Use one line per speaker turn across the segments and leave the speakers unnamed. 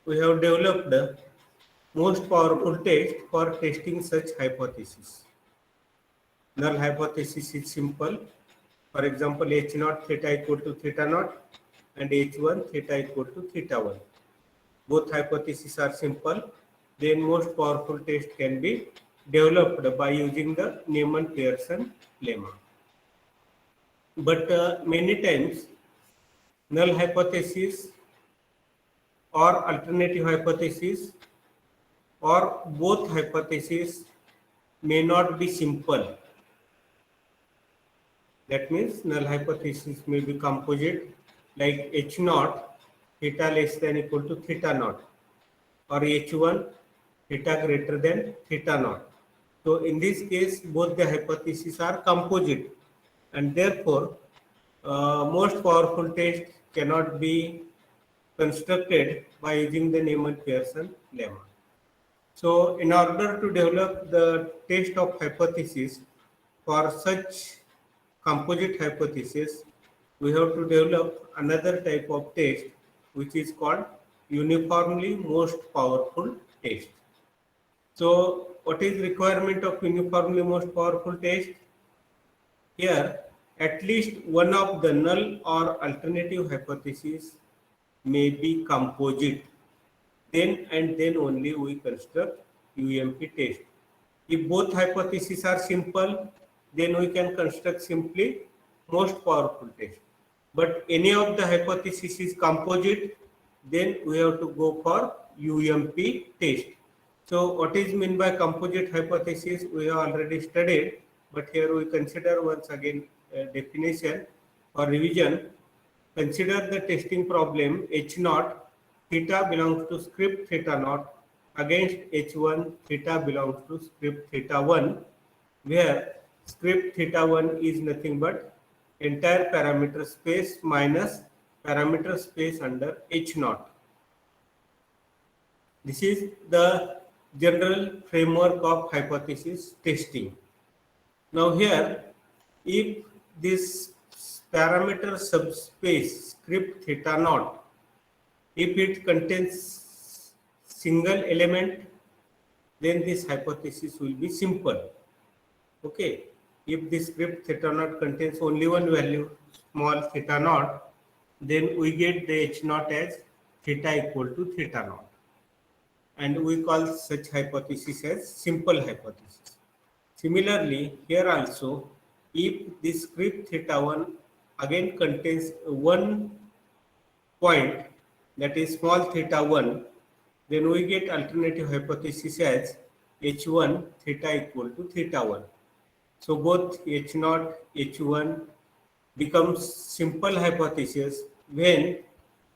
we have developed the most powerful test for testing such hypothesis. Null hypothesis is simple. For example, h naught theta equal to theta naught and h1 theta equal to theta 1. Both hypotheses are simple. Then most powerful test can be developed by using the Neyman-Pearson lemma. But many times null hypothesis or alternative hypothesis or both hypotheses may not be simple. That means null hypothesis may be composite, like h naught theta less than equal to theta naught, or h1 theta greater than theta naught. So in this case, both the hypotheses are composite, and therefore most powerful test cannot be constructed by using the Neyman-Pearson lemma. So in order to develop the test of hypothesis for such composite hypothesis, we have to develop another type of test which is called uniformly most powerful test. So what is requirement of uniformly most powerful test? Here, at least one of the null or alternative hypotheses may be composite. Then and then only we construct UMP test. If both hypotheses are simple, then we can construct simply most powerful test. But any of the hypothesis is composite, then we have to go for UMP test. So what is meant by composite hypothesis? We have already studied, but here we consider once again definition or revision. Consider the testing problem h naught theta belongs to script theta naught against h1 theta belongs to script theta 1, where script theta 1 is nothing but entire parameter space minus parameter space under h naught. This is the general framework of hypothesis testing. Now here, if this parameter subspace script theta naught, if it contains single element, then this hypothesis will be simple. Okay, if this script theta naught contains only one value, small theta naught, then we get the h naught as theta equal to theta naught, and we call such hypothesis as simple hypothesis. Similarly, here also, if this script theta 1 again contains one point, that is small theta 1, then we get alternative hypothesis as h1 theta equal to theta 1. So both h naught, h1 becomes simple hypothesis when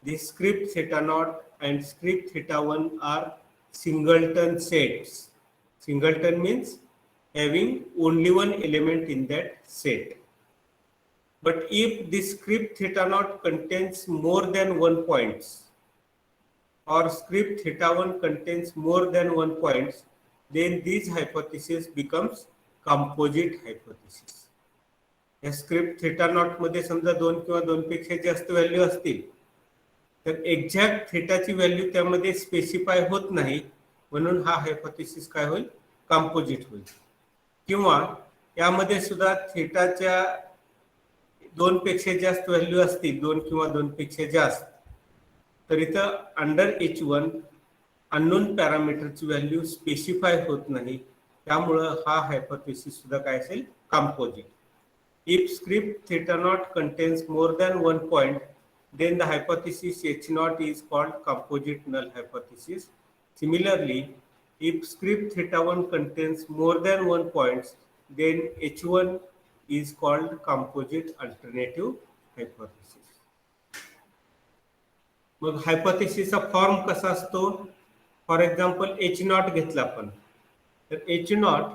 the script theta naught and script theta 1 are singleton sets. Singleton means having only one element in that set. But if the script theta naught contains more than one points, or script theta 1 contains more than one points, then this hypothesis becomes composite hypothesis. या script theta not मध्ये समजा 2 किंवा 2 पेक्षा जास्त value असतील, तर exact थीटाची value त्यामध्ये specify होत नाही, म्हणून हा हायपोथेसिस काय होईल, कंपोजिट होईल. किंवा यामध्ये सुद्धा थीटाच्या 2 पेक्षा जास्त व्हॅल्यू असतील, 2 किंवा 2 पेक्षा जास्त, तर इथं अंडर h1 अननोन पॅरामीटरची व्हॅल्यू स्पेसिफाय होत नाही, त्यामुळे हा हायपोथेसिस सुद्धा काय असेल, composite. If script theta naught contains more than one point, then the hypothesis h naught is called composite null hypothesis. Similarly, if script theta 1 contains more than one points, then h1 is called composite alternative hypothesis. मग हायपोथेसिसचा form कसा असतो? For example h naught घेतला आपण, तर h naught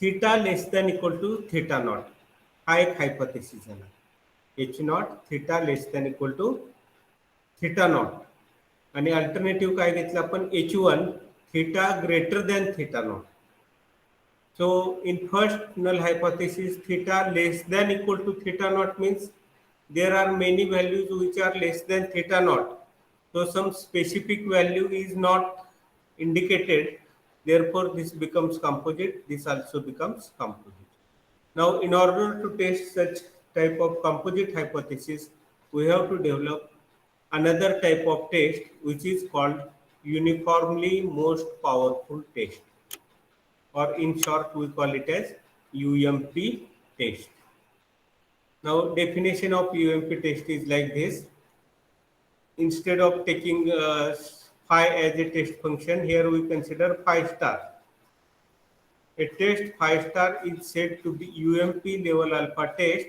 theta less than equal to theta naught हा एक hypothesis झाला. h naught theta less than equal to theta naught. आणि अल्टरनेटिव्ह काय घेतलं आपण, h1 theta greater than theta naught. So in first null hypothesis, theta less than equal to theta naught means there are many values which are less than theta naught. So some specific value is not indicated, therefore this becomes composite, this also becomes composite. Now in order to test such type of composite hypothesis, we have to develop another type of test which is called uniformly most powerful test, or in short we call it as UMP test. Now definition of UMP test is like this. Instead of taking phi as a test function, here we consider phi star. A test phi star is said to be UMP level alpha test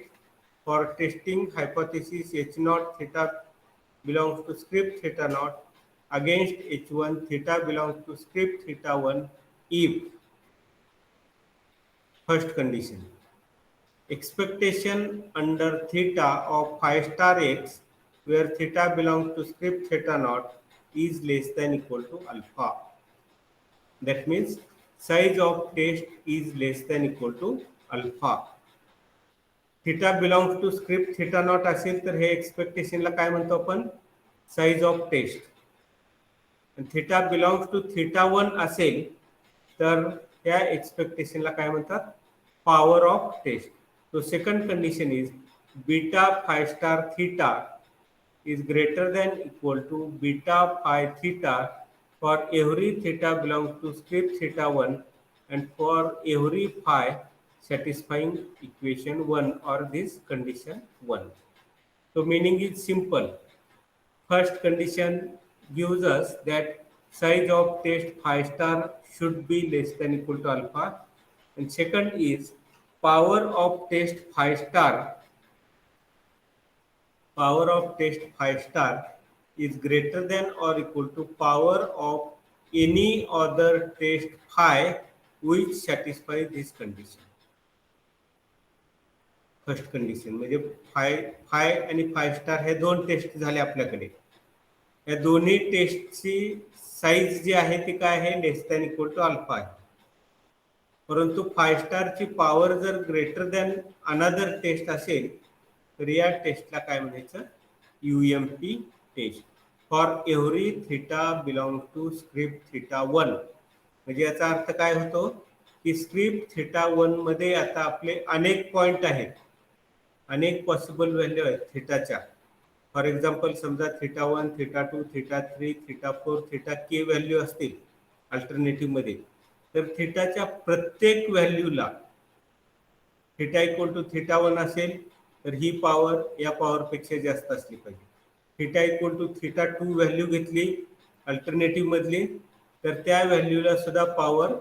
for testing hypothesis H0 theta belongs to script theta naught against H1 theta belongs to script theta 1 if first condition expectation under theta of phi star x where theta belongs to script theta naught is less than equal to alpha. That means size of test is less than equal to alpha. Theta belongs to script theta naught असेल तर हे एक्सपेक्टेशनला काय म्हणतो आपण, size of test. Theta belongs to theta 1 असेल तर त्या एक्सपेक्टेशनला काय म्हणतात, power of test. So second condition is beta phi star theta is greater than equal to beta phi theta for every theta belongs to script theta 1 and for every phi satisfying equation 1 or this condition 1. So meaning is simple. First condition gives us that size of test phi star should be less than equal to alpha, and second is power of test phi star is greater than or equal to power of any other test phi which satisfies this condition. First condition म्हणजे five आणि five star हे दोन taste झाले आपल्याकडे. या दोन्ही टेस्टची size जी आहे ती काय आहे, less than equal to alpha आहे. परंतु फाय स्टारची पॉवर जर ग्रेटर दॅन अनदर टेस्ट असेल तर या टेस्टला काय म्हणायचं, UMP test for every theta belong to script theta 1. म्हणजे याचा अर्थ काय होतो की स्क्रिप्ट थीटा 1 मध्ये आता आपले अनेक पॉइंट आहेत, अनेक पॉसिबल व्हॅल्यू आहेत थीटाच्या. फॉर एक्झाम्पल समजा theta 1, theta 2, theta 3, theta 4, theta के व्हॅल्यू असतील अल्टरनेटिव्ह मध्ये, तर थीटाच्या प्रत्येक व्हॅल्यूला थीटा इक्वल टू थीटा 1 असेल तर ही पॉवर या पॉवरपेक्षा जास्त असली पाहिजे. Theta equal to theta 2 value घेतली अल्टरनेटिव्ह मधली तर त्या व्हॅल्यूला सुद्धा पॉवर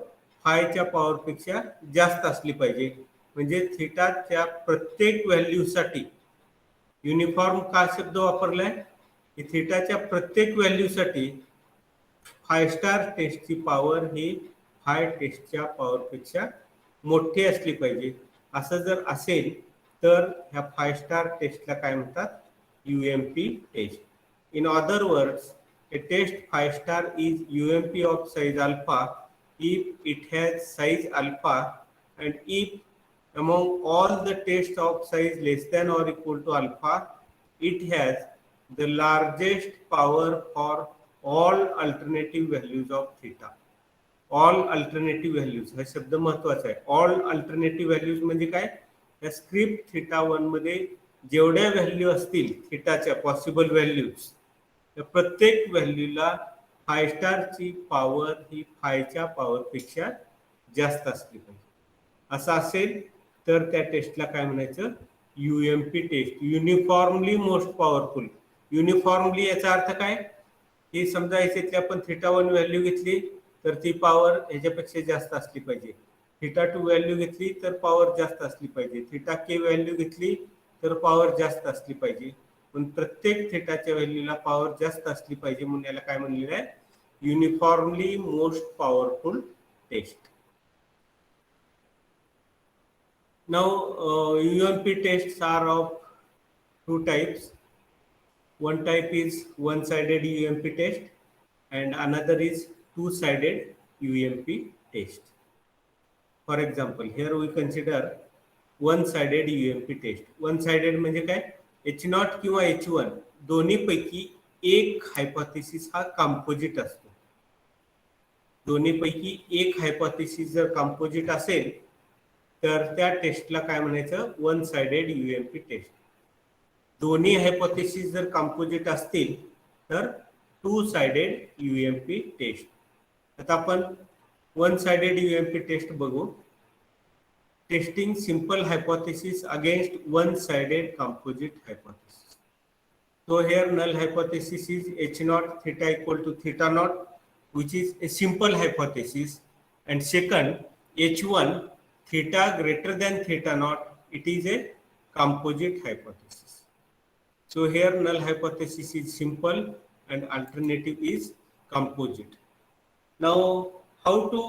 फायच्या पॉवरपेक्षा जास्त असली पाहिजे. म्हणजे थीटाच्या प्रत्येक व्हॅल्यूसाठी युनिफॉर्म का शब्द वापरलाय की थीटाच्या प्रत्येक व्हॅल्यूसाठी फाय स्टार टेस्टची पॉवर ही फाय टेस्टच्या पॉवरपेक्षा मोठी असली पाहिजे. असं जर असेल तर ह्या फाय स्टार टेस्टला काय म्हणतात, UMP test. In other words, a test 5 star is UMP of size alpha if it has size alpha and if among all the tests of size less than or equal to alpha it has the largest power for all alternative values of theta. All alternative values हा शब्द महत्वाचा आहे. All alternative values म्हणजे काय, या script theta 1 मध्ये जेवढ्या value असतील थीटाच्या पॉसिबल व्हॅल्यूज, त्या प्रत्येक व्हॅल्यूला फाय स्टारची पॉवर ही फायच्या पॉवरपेक्षा जास्त असली पाहिजे. असं असेल तर त्या टेस्टला काय म्हणायचं, UMP test, uniformly most powerful. Uniformly याचा अर्थ काय की समजा याच्यातली आपण थीटा 1 व्हॅल्यू घेतली तर ती पॉवर ह्याच्यापेक्षा जास्त असली पाहिजे. थीटा 2 व्हॅल्यू घेतली तर पॉवर जास्त असली पाहिजे. थीटा के व्हॅल्यू घेतली तर पॉवर जास्त असली पाहिजे. पण प्रत्येक थीटाच्या व्हॅल्यूला पॉवर जास्त असली पाहिजे म्हणून याला काय म्हणलेलं आहे, uniformly most powerful test. Now UMP tests are of two types. One type is one-sided UMP test and another is two-sided UMP test. For example, here we consider one-sided UMP test. One-sided म्हणजे काय, H0 किंवा H1 दोन्ही पैकी एक hypothesis हा composite असतो. दोन्हीपैकी एक हायपोथेसिस जर कंपोजिट असेल तर त्या टेस्टला काय म्हणायचं, वन साइडेड यूएमपी टेस्ट. दोन्ही हायपोथेसिस जर कंपोजिट असतील तर टू साइडेड यूएमपी टेस्ट. आता आपण वन साइडेड यूएमपी टेस्ट बघू. Testing simple hypothesis against one-sided composite hypothesis. So here null hypothesis is h naught theta equal to theta naught, which is a simple hypothesis, and second h1 theta greater than theta naught, it is a composite hypothesis. So here null hypothesis is simple and alternative is composite. Now how to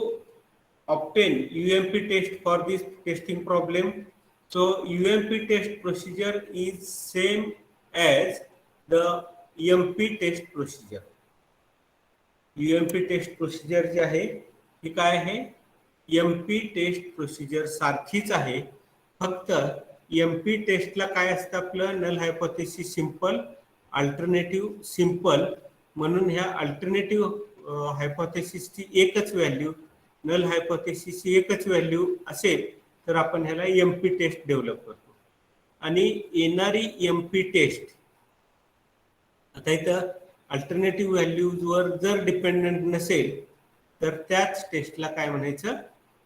obtain UMP test for this testing problem? So UMP test procedure is same as the MP test procedure. UMP test procedure जे आहे ही काय आहे, MP taste procedure सारखीच आहे. फक्त MP टेस्टला काय असतं, आपलं null hypothesis simple, alternative simple, म्हणून ह्या अल्टरनेटिव्ह हायपोथेसिसची एकच व्हॅल्यू, नल हायपोथेसिसची एकच व्हॅल्यू असेल तर आपण ह्याला MP टेस्ट डेव्हलप करतो. आणि येणारी MP टेस्ट आता इथं अल्टरनेटिव्ह व्हॅल्यूजवर जर डिपेंडंट नसेल तर त्याच टेस्टला काय म्हणायचं,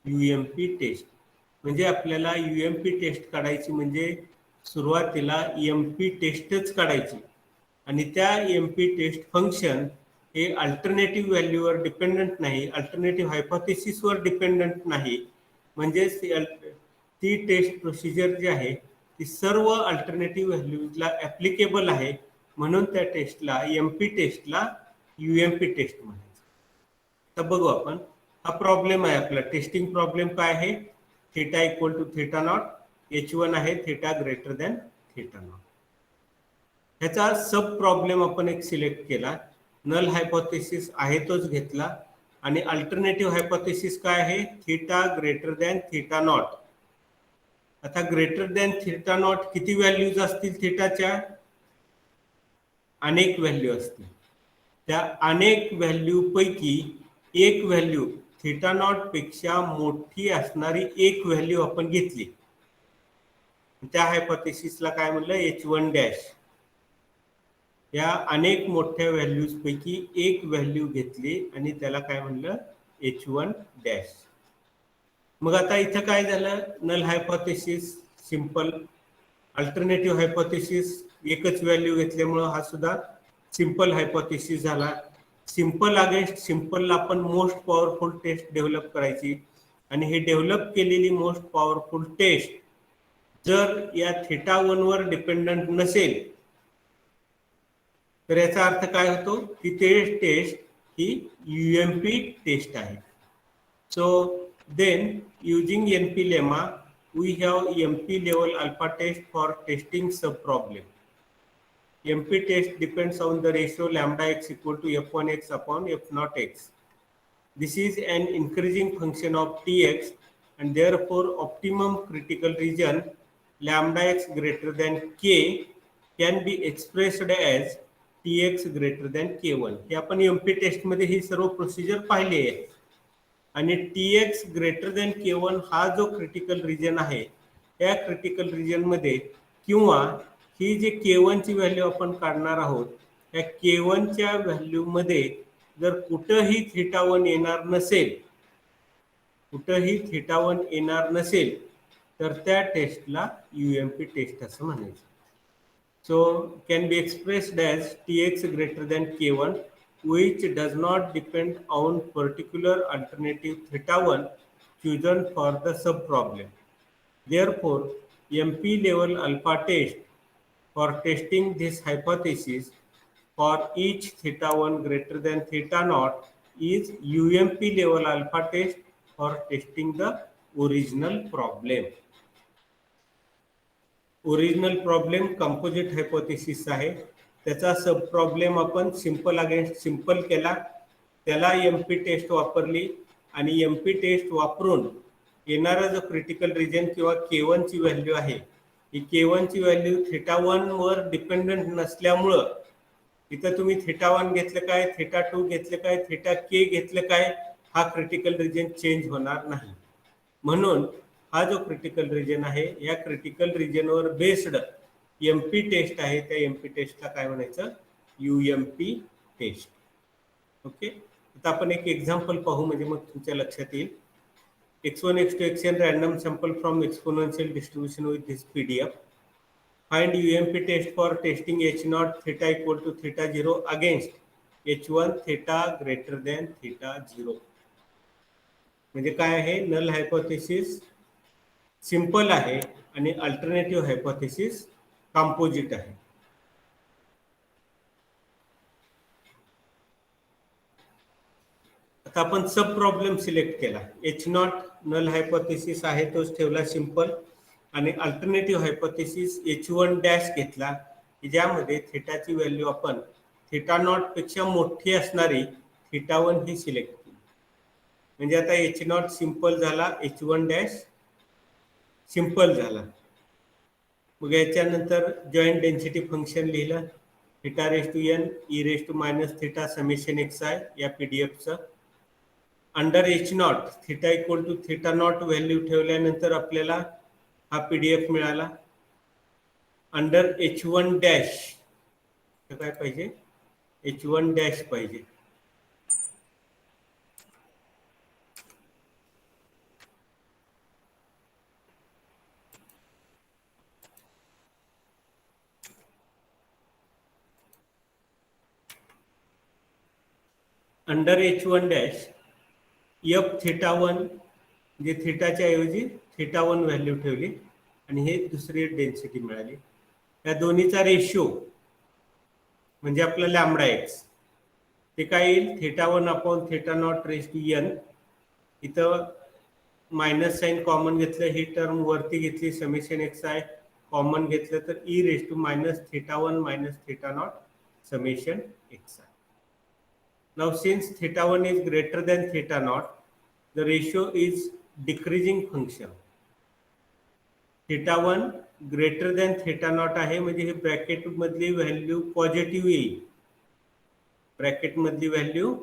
UMP टेस्ट. म्हणजे आपल्याला UMP टेस्ट काढायची म्हणजे सुरुवातीला MP टेस्टच काढायची आणि त्या MP टेस्ट फंक्शन हे अल्टरनेटिव्ह व्हॅल्यूवर डिपेंडंट नाही, अल्टरनेटिव्ह हायपोथेसिसवर डिपेंडंट नाही. म्हणजे ती टेस्ट प्रोसिजर जी आहे ती सर्व अल्टरनेटिव्ह व्हॅल्यूजला ॲप्लिकेबल आहे, म्हणून त्या टेस्टला MP टेस्टला UMP टेस्ट म्हणायचं. तर बघू आपण, हा प्रॉब्लेम आहे आपला. टेस्टिंग प्रॉब्लेम काय आहे, theta equal to theta naught, h1 आहे theta greater than theta naught. ह्याचा सब प्रॉब्लेम आपण एक सिलेक्ट केला, नल हायपोथेसिस आहे तोच घेतला आणि अल्टरनेटिव्ह हायपोथेसिस काय आहे, theta greater than theta not. आता ग्रेटर दॅन थीटा नॉट किती व्हॅल्यूज असतील थीटाच्या, अनेक व्हॅल्यू असतील. त्या अनेक व्हॅल्यू पैकी एक व्हॅल्यू थीटा नॉट पेक्षा मोठी असणारी एक व्हॅल्यू आपण घेतली, त्या हायपोथेसिसला काय म्हणलं, h1 डॅश. या अनेक मोठ्या व्हॅल्यूज पैकी एक व्हॅल्यू घेतली आणि त्याला काय म्हणलं, h1 डॅश. मग आता इथं काय झालं, null hypothesis simple, alternative hypothesis एकच व्हॅल्यू घेतल्यामुळे हा सुद्धा सिंपल हायपोथेसिस झाला. सिंपल अगेन्स्ट सिंपलला आपण मोस्ट पॉवरफुल टेस्ट डेव्हलप करायची आणि हे डेव्हलप केलेली मोस्ट पॉवरफुल टेस्ट जर या थीटा 1 वर डिपेंडंट नसेल तर याचा अर्थ काय होतो की ते टेस्ट ही UMP टेस्ट आहे. So then using NP lemma we have MP level alpha test for testing sub problem. MP test depends on the ratio lambda x equal to f1x upon f0 x. This is an increasing function of Tx and therefore optimum critical region lambda x greater than k can be expressed as Tx greater than k1. हे आपण MP taste मध्ये ही सर्व procedure पाहिली आहे. आणि Tx greater than K1 हा जो critical region आहे, या क्रिटिकल रिजन मध्ये किंवा ही जी K1 ची व्हॅल्यू आपण काढणार आहोत, या K1 च्या व्हॅल्यू मध्ये जर कुठेही थीटा 1 येणार नसेल, कुठेही थीटा 1 येणार नसेल तर त्या टेस्टला UMP टेस्ट असं म्हणायचं. So can be expressed as Tx greater than K1 which does not depend on particular alternative theta 1 chosen for the sub problem. Therefore, MP level alpha test for testing this hypothesis for each theta 1 greater than theta naught is UMP level alpha test for testing the original problem. Original problem composite hypothesis आहे, त्याचा सब problem आपण simple against simple केला, त्याला MP taste वापरली आणि MP taste वापरून येणारा जो क्रिटिकल रिजन किंवा K1 ची व्हॅल्यू आहे, ही K1 ची व्हॅल्यू थीटा 1 वर डिपेंडंट नसल्यामुळं इथं तुम्ही θ1 घेतलं काय, θ2 घेतलं काय, θk घेतलं काय, हा क्रिटिकल रिजन चेंज होणार नाही. म्हणून हा जो क्रिटिकल रिजन आहे, या क्रिटिकल रिजनवर बेस्ड एमपी टेस्ट आहे, त्या एमपी टेस्टला काय म्हणायचं, UMP टेस्ट. ओके, आता आपण एक एक्झाम्पल पाहू म्हणजे मग तुमच्या लक्षात येईल. x1 x2 xn random sample from exponential distribution with this PDF. Find UMP test for testing H0 theta equal to theta 0 against H1 theta greater than theta 0. म्हणजे काय आहे, नल हायपोथेसिस सिंपल आहे आणि अल्टरनेटिव्ह हायपोथेसिस कंपोजिट आहे. आता आपण सब problem select केला. H0 null hypothesis आहे तोच ठेवला सिंपल, आणि अल्टरनेटिव्ह हायपोथेसिस H1 डॅश घेतला, ज्यामध्ये थीटाची व्हॅल्यू आपण θ0 पेक्षा मोठी असणारी θ1 ही सिलेक्ट केली. म्हणजे आता H0 सिंपल झाला, H1 डॅश सिंपल झाला. मग याच्यानंतर जॉईंट डेन्सिटी फंक्शन लिहिलं, θ⁻n e⁻θ समेशन xi या पीडीएफचं. Under H0 theta equal to θ0 value ठेवल्यानंतर आपल्याला हा पीडीएफ मिळाला. अंडर H1 डॅश काय पाहिजे, H1 डॅश पाहिजे. अंडर H1 डॅश F⁻1 म्हणजे थीटाच्या ऐवजी θ1 व्हॅल्यू ठेवली आणि हे दुसरी डेन्सिटी मिळाली. या दोन्हीचा रेशिओ म्हणजे आपला लॅम्बडा एक्स, ते काय येईल, θ1/θ0 इथं मायनस साइन कॉमन घेतलं, ही टर्म वरती घेतली, समेशन xi कॉमन घेतलं तर e⁻θ1 - θ0 summation xi. Now since θ1 is greater than θ0, the ratio is decreasing function. θ1 greater than θ0 आहे म्हणजे हे ब्रॅकेट मधली व्हॅल्यू पॉझिटिव्ह येईल, ब्रॅकेट मधली व्हॅल्यू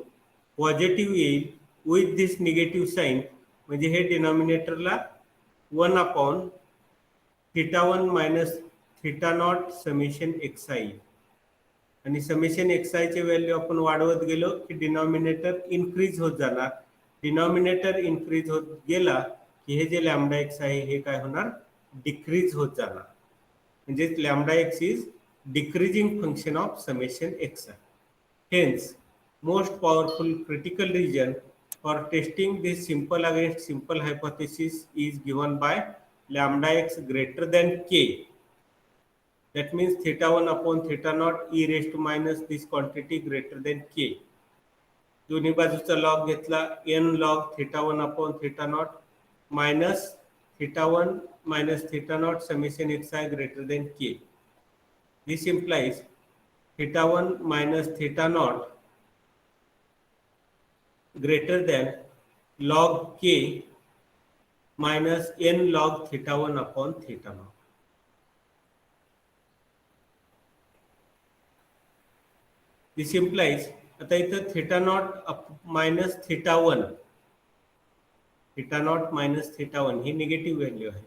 पॉझिटिव्ह येईल विथ दिस निगेटिव्ह साइन, म्हणजे हे डिनॉमिनेटरला 1/θ1 - θ0 समेशन xi, आणि समेशन xi चे व्हॅल्यू आपण वाढवत गेलो की डिनॉमिनेटर इन्क्रीज होत जाणार. डिनॉमिनेटर इन्क्रीज होत गेला की हे जे लॅम्बडा एक्स आहे हे काय होणार, डिक्रीज होत जाणार. म्हणजे lambda X is decreasing function of summation xi. Hence most powerful critical region for testing this simple against simple hypothesis is given by lambda X greater than k. That means θ1/θ0 e⁻ this quantity greater than k. दोन्ही बाजूचा log घेतला, n log θ1/θ0 minus θ1 - θ0 summation xi greater than k. This implies θ1 - θ0 greater than log k minus n log θ1/θ0. This implies आता इथं θ0 - θ1 ही negative value आहे,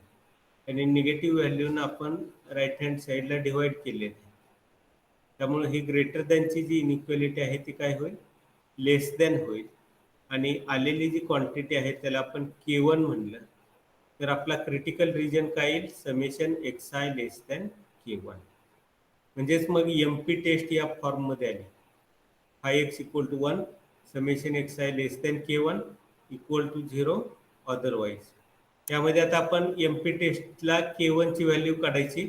आणि negative व्हॅल्यूनं आपण right hand साईडला divide केले आहे. त्यामुळे ही ग्रेटर दॅनची जी इनइक्वॅलिटी आहे ती काय होईल, लेस दॅन होईल. आणि आलेली जी क्वांटिटी आहे त्याला आपण k1 म्हणलं तर आपला क्रिटिकल रिजन काय येईल, समेशन xi लेस दॅन k1. म्हणजेच मग एमपी टेस्ट या फॉर्ममध्ये आली. x equal to 1 summation xi less than k1 equal to 0 otherwise. यामध्ये आता आपण एमपी टेस्टला k1 ची व्हॅल्यू काढायची,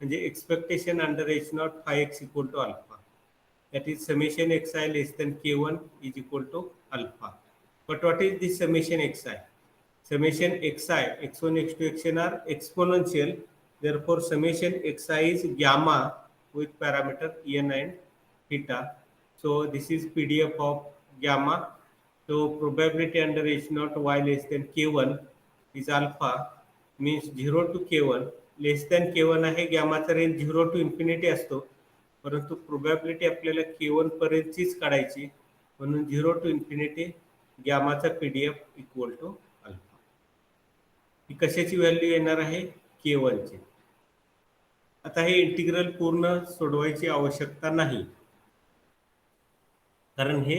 म्हणजे expectation under H0 x equal to alpha, that is summation xi less than k1 is equal to alpha. But what is this summation xi? Summation xi, x1 x2 xn are exponential, therefore summation xi is gamma with parameter n and theta. So this is PDF of gamma. So probability under H0 y less than k1 is alpha, means 0 to k1 less than k1 आहे. गॅमाचा range 0 to infinity असतो, परंतु probability आपल्याला K1 पर्यंतचीच काढायची, म्हणून 0 to infinity गॅमाचा PDF equal to alpha. ही कशाची value येणार आहे? K1 ची. आता हे इंटिग्रल पूर्ण सोडवायची आवश्यकता नाही, कारण हे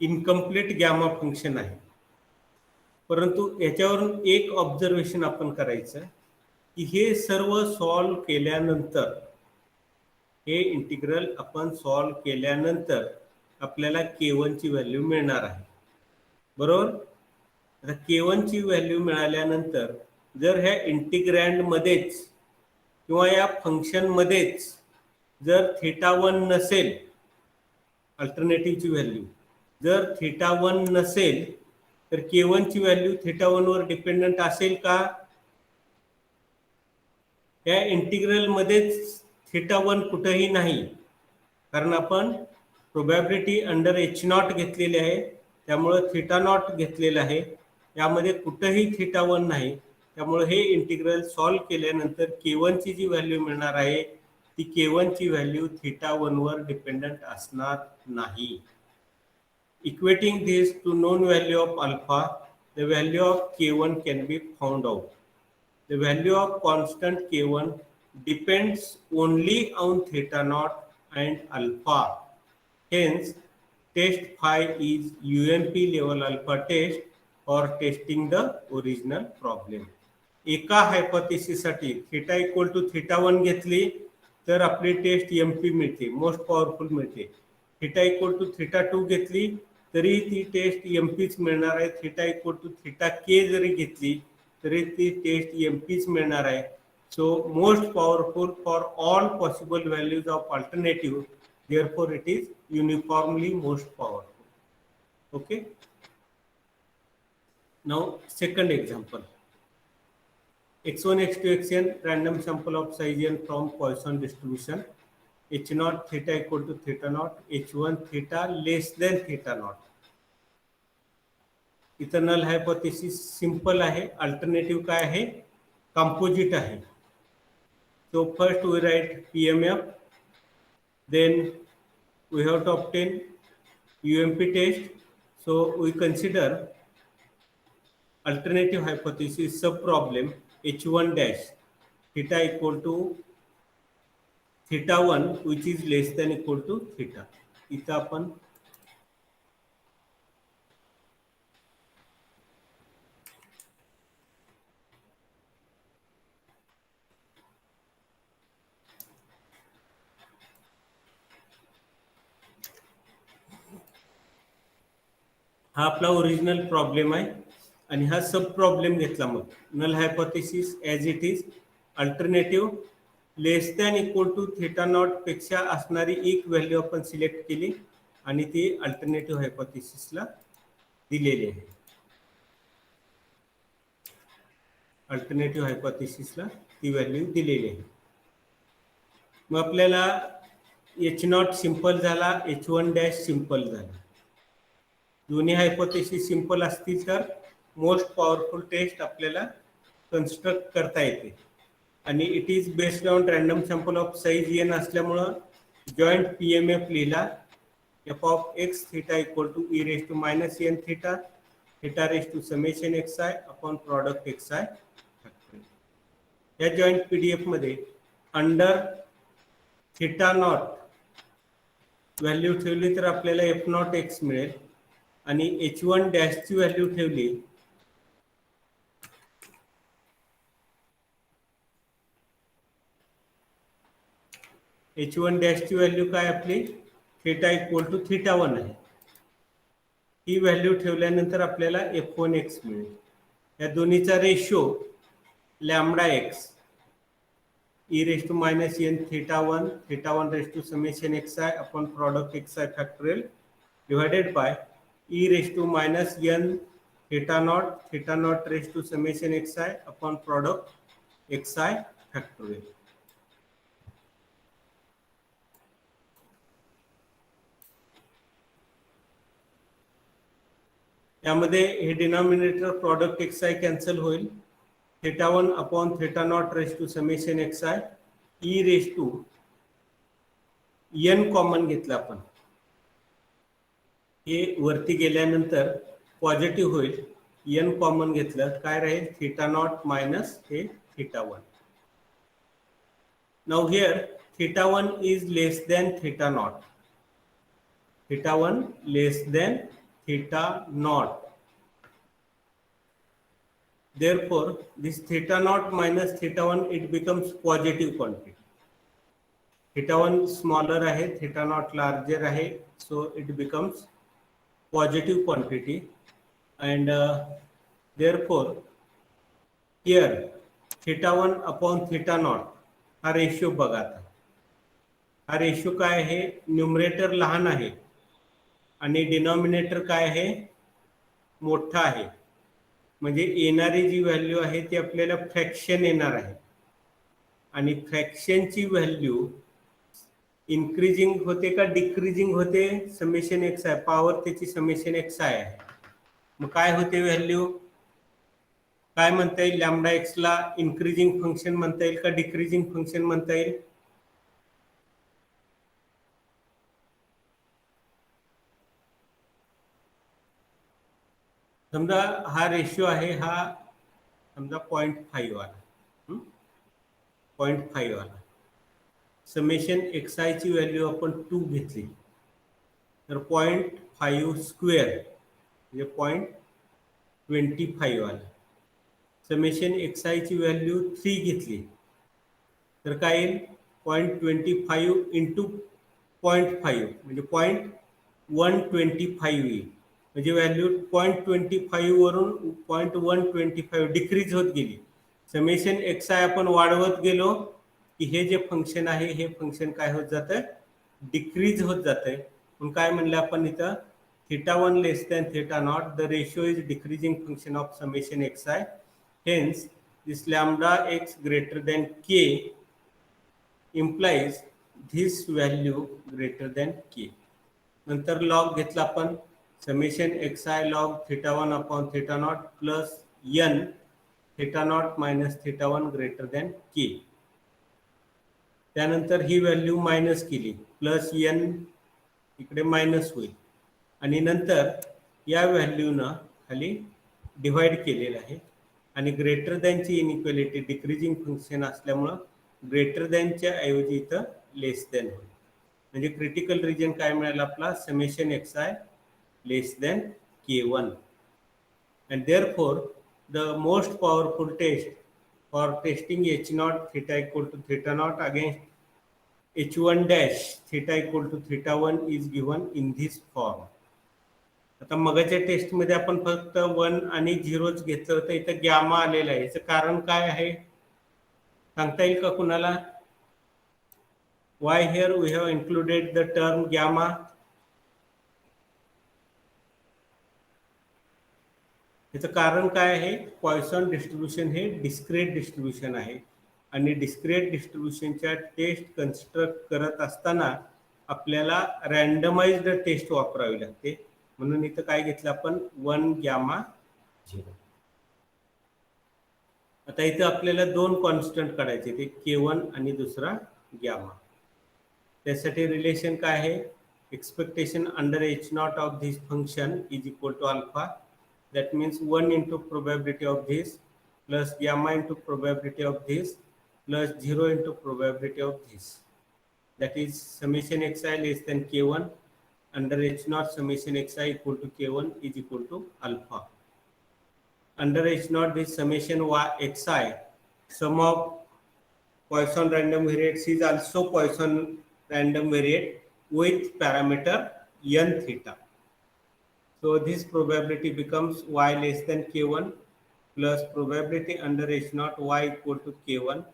इनकम्प्लीट गॅमा फंक्शन आहे. परंतु याच्यावरून एक ऑब्झर्वेशन आपण करायचं की हे सर्व सॉल्व केल्यानंतर, हे इंटिग्रल आपण सॉल्व केल्यानंतर आपल्याला K1 ची व्हॅल्यू मिळणार आहे, बरोबर. आता K1 ची व्हॅल्यू मिळाल्यानंतर जर ह्या इंटिग्रँड मध्येच किंवा या फंक्शन मध्येच जर θ1 नसेल, अल्टरनेटिव्हची व्हॅल्यू जर θ1 नसेल, तर K1 ची व्हॅल्यू θ1 वर डिपेंडंट असेल का? या इंटिग्रल मध्येच θ1 कुठेही नाही, कारण आपण प्रोबॅबिलिटी अंडर H0 घेतलेली आहे, त्यामुळे θ0 घेतलेलं आहे. यामध्ये कुठेही θ1 नाही, त्यामुळे हे इंटिग्रल सॉल्व केल्यानंतर K1 ची जी व्हॅल्यू मिळणार आहे ती K1 ची व्हॅल्यू θ1 वर डिपेंडंट असणार नाही. Equating this to known value of alpha, the value of K1 can be found out. The value of constant K1 depends only on θ0 and alpha. Hence, test phi is UMP level alpha test for testing the original problem. एका hypothesis साठी theta equal to θ1 घेतली तर आपली taste MP मिळते, most powerful मिळते. Theta equal to θ2 घेतली तरी ती टेस्ट MPच मिळणार आहे. थीटा इक्वल टू θk जरी घेतली तरी ती टेस्ट MPच मिळणार आहे. So most powerful for all possible values of alternative, therefore it is uniformly most powerful. Okay, now second example, x1 x2 xn random sample of size n from Poisson distribution, h0 theta equal to θ0, h1 theta less than θ0. इथं null hypothesis simple आहे, alternative काय आहे? Composite आहे. So first we write PMF, then we have to obtain UMP test. So we consider alternative hypothesis sub problem H1 dash theta equal to θ1 which is less than equal to theta. इथं आपण हा आपला original problem आहे आणि हा सब problem घेतला. मग null hypothesis as it is, alternative less than equal to θ0 पेक्षा असणारी एक व्हॅल्यू आपण सिलेक्ट केली आणि ती अल्टरनेटिव्ह हायपोथेसिसला दिलेली आहे. अल्टरनेटिव्ह हायपोथेसिसला ती व्हॅल्यू दिलेली आहे. मग आपल्याला H0 सिंपल झाला, H1 डॅश सिंपल झाला. दोन्ही हायपोथेसिस सिंपल असतील तर मोस्ट पॉवरफुल टेस्ट आपल्याला कन्स्ट्रक्ट करता येते आणि it is based on random sample of size N असल्यामुळं जॉईंट PMF लिहिला f of x theta equal to e raised to minus n theta, theta raised to summation xi upon product xi. या joint PDF मध्ये under θ0 value ठेवली तर आपल्याला f0 x मिळेल आणि H1 dash ची व्हॅल्यू ठेवली H1 डॅश ची व्हॅल्यू काय आपली थीटा इक्वल टू θ1 आहे. ही व्हॅल्यू ठेवल्यानंतर आपल्याला f1 x मिळेल. या दोन्हीचा ratio lambda x e raised to minus n θ1 raised to summation xi upon product xi factorial divided by e raised to minus n θ0 raised to summation xi upon product xi factorial. यामध्ये हे denominator product xi cancel होईल. θ1 upon θ0 raised to summation xi e raised to n common घेतलं आपण, हे वरती गेल्यानंतर positive होईल. n common घेतलं काय राहील, थीटा नॉट मायनस हे theta 1. Now here theta 1 is less than theta naught. Theta 1 less than theta naught. Therefore, this theta naught minus theta 1, it becomes positive quantity. Theta 1 smaller आहे, theta naught larger आहे, so it becomes positive quantity. And therefore, here theta 1 upon theta naught हा ratio बघा. आता हा ratio काय आहे, numerator लहान आहे आणि डिनॉमिनेटर काय आहे, मोठा आहे. म्हणजे येणारी जी व्हॅल्यू आहे ती आपल्याला फ्रॅक्शन येणार आहे. आणि फ्रॅक्शनची व्हॅल्यू इन्क्रीजिंग होते का डिक्रीजिंग होते, समेशन एक्स आहे, पॉवर त्याची समेशन एक्स आहे. मग काय होते व्हॅल्यू, काय म्हणता येईल, लॅम्बडा एक्स ला इन्क्रीजिंग फंक्शन म्हणता येईल का डिक्रीजिंग फंक्शन म्हणता येईल. समजा हा रेशियो आहे, हा समजा 0.5 वाला, 0.5 वाला. समेशन एक्स आय ची व्हॅल्यू आपण 2 घेतली तर 0.5 स्क्वेअर म्हणजे 0.25 वाला. समेशन एक्स आय ची व्हॅल्यू 3 घेतली तर काय येईल, 0.25 इंटू 0.5 म्हणजे 0.125 येईल. म्हणजे व्हॅल्यू 0.25 वरून 0.125 डिक्रीज होत गेली. समेशन एक्स आय आपण वाढवत गेलो की हे जे फंक्शन आहे हे फंक्शन काय होत जातं, डिक्रीज होत जातंय. म्हणून काय म्हणलं आपण इथं, theta 1 less than theta naught, the ratio is decreasing function of summation xi. Hence, this lambda x greater than k implies this value greater than k. नंतर लॉग घेतला आपण, summation xi log theta 1 upon theta naught plus n theta naught minus theta 1 greater than k. त्यानंतर ही value minus केली, plus n इकडे minus होईल आणि नंतर या व्हॅल्यूनं खाली डिवाइड केलेलं आहे. आणि ग्रेटर दॅनची इनइक्वालिटी डिक्रीजिंग फंक्शन असल्यामुळं ग्रेटर दॅनच्या ऐवजी इथं लेस दॅन होईल. म्हणजे क्रिटिकल रिजन काय मिळाला आपला, summation X I less than k1. and therefore the most powerful test for testing h naught theta equal to theta naught against h1 dash theta equal to theta 1 is given in this form. आता मगाच्या taste मध्ये आपण फक्त 1 आणि 0च घेतलं होतं, इथं gamma आलेला आहे. याचं कारण काय आहे सांगता येईल का कुणाला? Why here we have included the term gamma? याचं कारण काय आहे, पॉइसन डिस्ट्रीब्यूशन हे डिस्क्रीट डिस्ट्रीब्यूशन आहे आणि डिस्क्रीट डिस्ट्रीब्यूशनच्या टेस्ट कन्स्ट्रक्ट करत असताना आपल्याला रँडमाइज्ड टेस्ट वापरावी लागते. म्हणून इथं काय घेतलं आपण, 1 गॅमा 0. आता इथं आपल्याला दोन कॉन्स्टंट काढायचे, ते k1 आणि दुसरा गॅमा. त्यासाठी रिलेशन काय आहे, expectation under h naught of this function is equal to alpha. That means 1 into probability of this plus gamma into probability of this plus 0 into probability of this. That is summation xi less than k1 under h naught summation xi equal to k1 is equal to alpha. Under h naught this summation xi, sum of Poisson random variates is also Poisson random variate with parameter n theta. So this probability becomes y less than k1 plus probability under h naught y equal to k1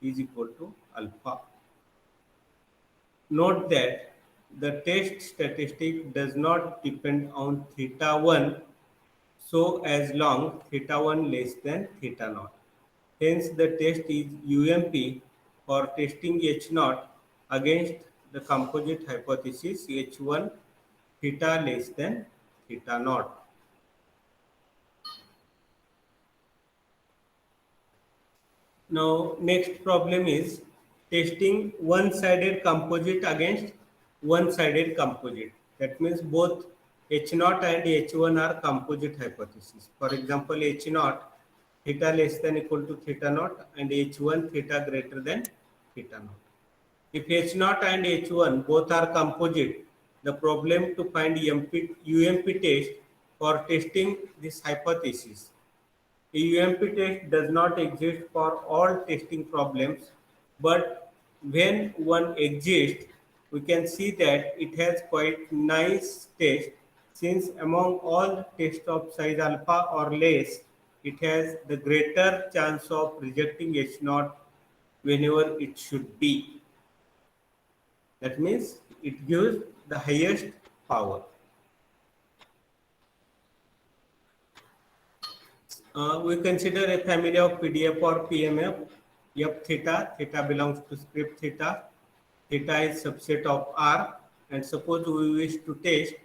is equal to alpha. Note that the test statistic does not depend on theta 1 so as long theta 1 less than theta naught. Hence the test is UMP for testing h naught against the composite hypothesis h1 theta less than theta naught. Now next problem is testing one-sided composite against one-sided composite. That means both H0 and H1 are composite hypothesis. For example, H0 theta less than equal to theta naught and H1 theta greater than theta naught. If H0 and H1 both are composite, the problem to find UMP test for testing this hypothesis. A UMP test does not exist for all testing problems, but when one exists, we can see that it has quite nice test, since among all tests of size alpha or less, it has the greater chance of rejecting H0 whenever it should be. That means it gives the highest power. We consider a family of PDF or PMF. F theta, theta belongs to script theta. Theta is subset of R, and suppose we wish to test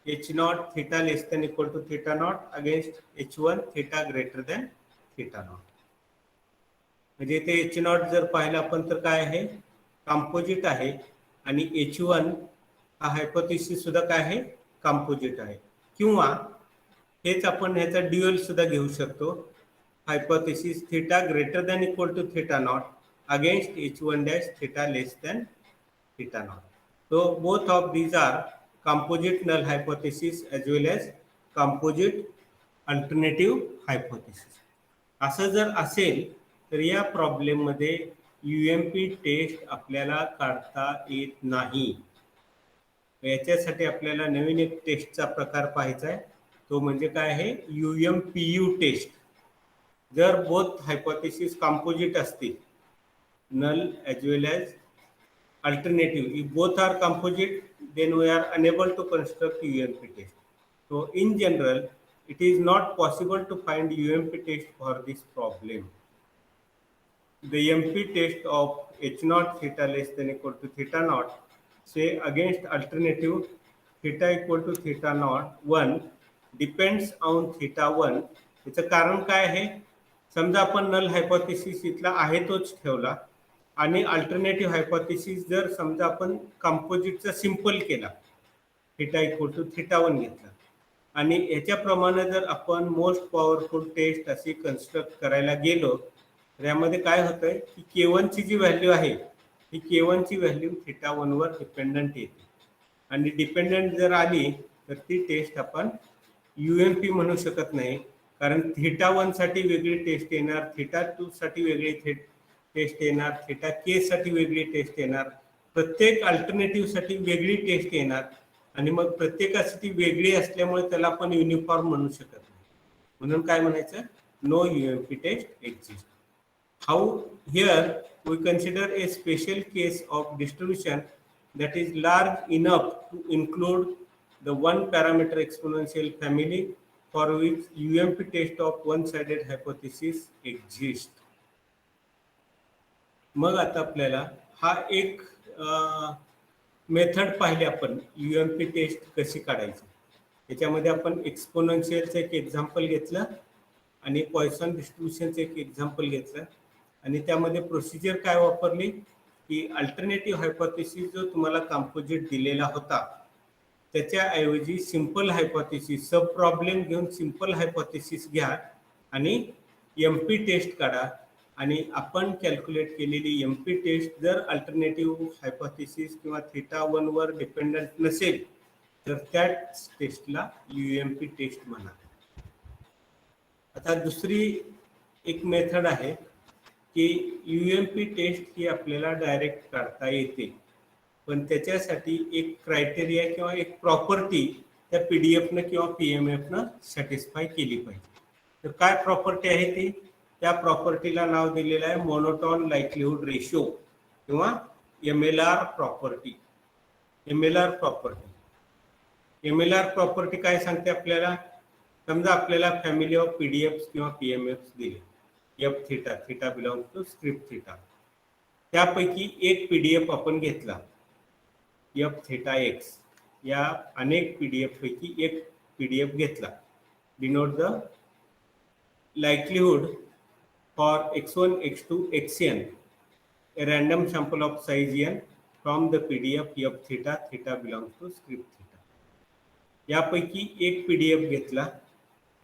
H0 theta less than equal to theta naught against H1 theta greater than theta naught. म्हणजे इथे H0 जर पाहिलं आपण तर काय आहे, composite आहे, आणि H1 हा हायपोथेसिस सुद्धा काय आहे, कंपोजिट आहे. किंवा हेच आपण ह्याचा ड्युअल सुद्धा घेऊ शकतो, hypothesis theta greater than equal to theta naught against H1 dash theta less than theta naught. So both of these are composite null hypothesis as well as composite alternative hypothesis. असं जर असेल तर या problem मध्ये UMP taste आपल्याला काढता येत नाही. याच्यासाठी आपल्याला नवीन एक टेस्टचा प्रकार पाहायचा आहे, तो म्हणजे काय आहे, UMPU टेस्ट. जर बोथ हायपोथेसिस कंपोजिट असतील, null as well as alternative, if both are composite, then we are unable to construct UMP test. So in general, it is not possible to find UMP test for this problem. The UMP test of H0 theta less than equal to theta naught, say against alternative theta equal to theta naught 1 depends on theta 1. याचं कारण काय आहे, समजा आपण null hypothesis इथला आहे तोच ठेवला आणि अल्टरनेटिव्ह हायपोथेसिस जर समजा आपण कंपोजिटचा सिंपल केला, थीटा इक्वल टू थीटा 1 घेतला, आणि याच्याप्रमाणे जर आपण मोस्ट पॉवरफुल टेस्ट अशी कन्स्ट्रक्ट करायला गेलो तर यामध्ये काय होतंय की K1 ची जी व्हॅल्यू आहे ही K1 ची व्हॅल्यू थीटा 1 वर डिपेंडंट येते, आणि डिपेंडंट जर आली तर ती टेस्ट आपण UMP म्हणू शकत नाही, कारण थीटा 1 साठी वेगळी टेस्ट येणार, थीटा 2 साठी वेगळी टेस्ट येणार, थीटा के साठी वेगळी टेस्ट येणार, प्रत्येक अल्टरनेटिव्ह साठी वेगळी टेस्ट येणार, आणि मग प्रत्येकासाठी वेगळी असल्यामुळे त्याला आपण युनिफॉर्म म्हणू शकत नाही. म्हणून काय म्हणायचं, no UMP test exist. How here we consider a special case of distribution that is large enough to include the one parameter exponential family for which UMP test of one-sided hypothesis exists. मग आता आपल्याला हा एक method पाहिली आपण UMP taste कशी काढायची. याच्यामध्ये आपण एक्सपोनेन्शियलचं एक एक्झाम्पल घेतलं आणि पॉइसन डिस्ट्रीब्युशनचं एक एक्झाम्पल घेतलं, आणि त्यामध्ये प्रोसिजर काय वापरली की अल्टरनेटिव्ह हायपोथेसिस जो तुम्हाला कंपोजिट दिलेला होता त्याच्याऐवजी सिंपल हायपोथेसिस, सब प्रॉब्लेम घेऊन सिंपल हायपोथेसिस घ्या आणि MP टेस्ट काढा, आणि आपण कॅल्क्युलेट केलेली MP टेस्ट जर अल्टरनेटिव्ह हायपोथेसिस किंवा थीटा 1 वर डिपेंडंट नसेल तर त्या टेस्टला UMP टेस्ट म्हणा. आता दुसरी एक मेथड आहे की UMP टेस्ट ही आपल्याला डायरेक्ट काढता येते, पण त्याच्यासाठी एक क्रायटेरिया किंवा एक प्रॉपर्टी त्या PDF-न किंवा PMF-न सॅटिस्फाय केली पाहिजे. तर काय प्रॉपर्टी आहे ती, त्या प्रॉपर्टीला नाव दिलेलं आहे मोनोटोन लाईकलीहुड रेशो किंवा MLR प्रॉपर्टी. MLR प्रॉपर्टी काय सांगते आपल्याला, समजा आपल्याला फॅमिली ऑफ PDFs किंवा PMFs दिले, F theta, theta belong to script theta, त्यापैकी एक PDF आपण घेतला F थीटा X, या अनेक PDF पैकी एक PDF घेतला. Denote the likelihood for x1, x2, xn, a random sample of size n from the PDF F theta theta belongs to script theta. यापैकी एक PDF घेतला,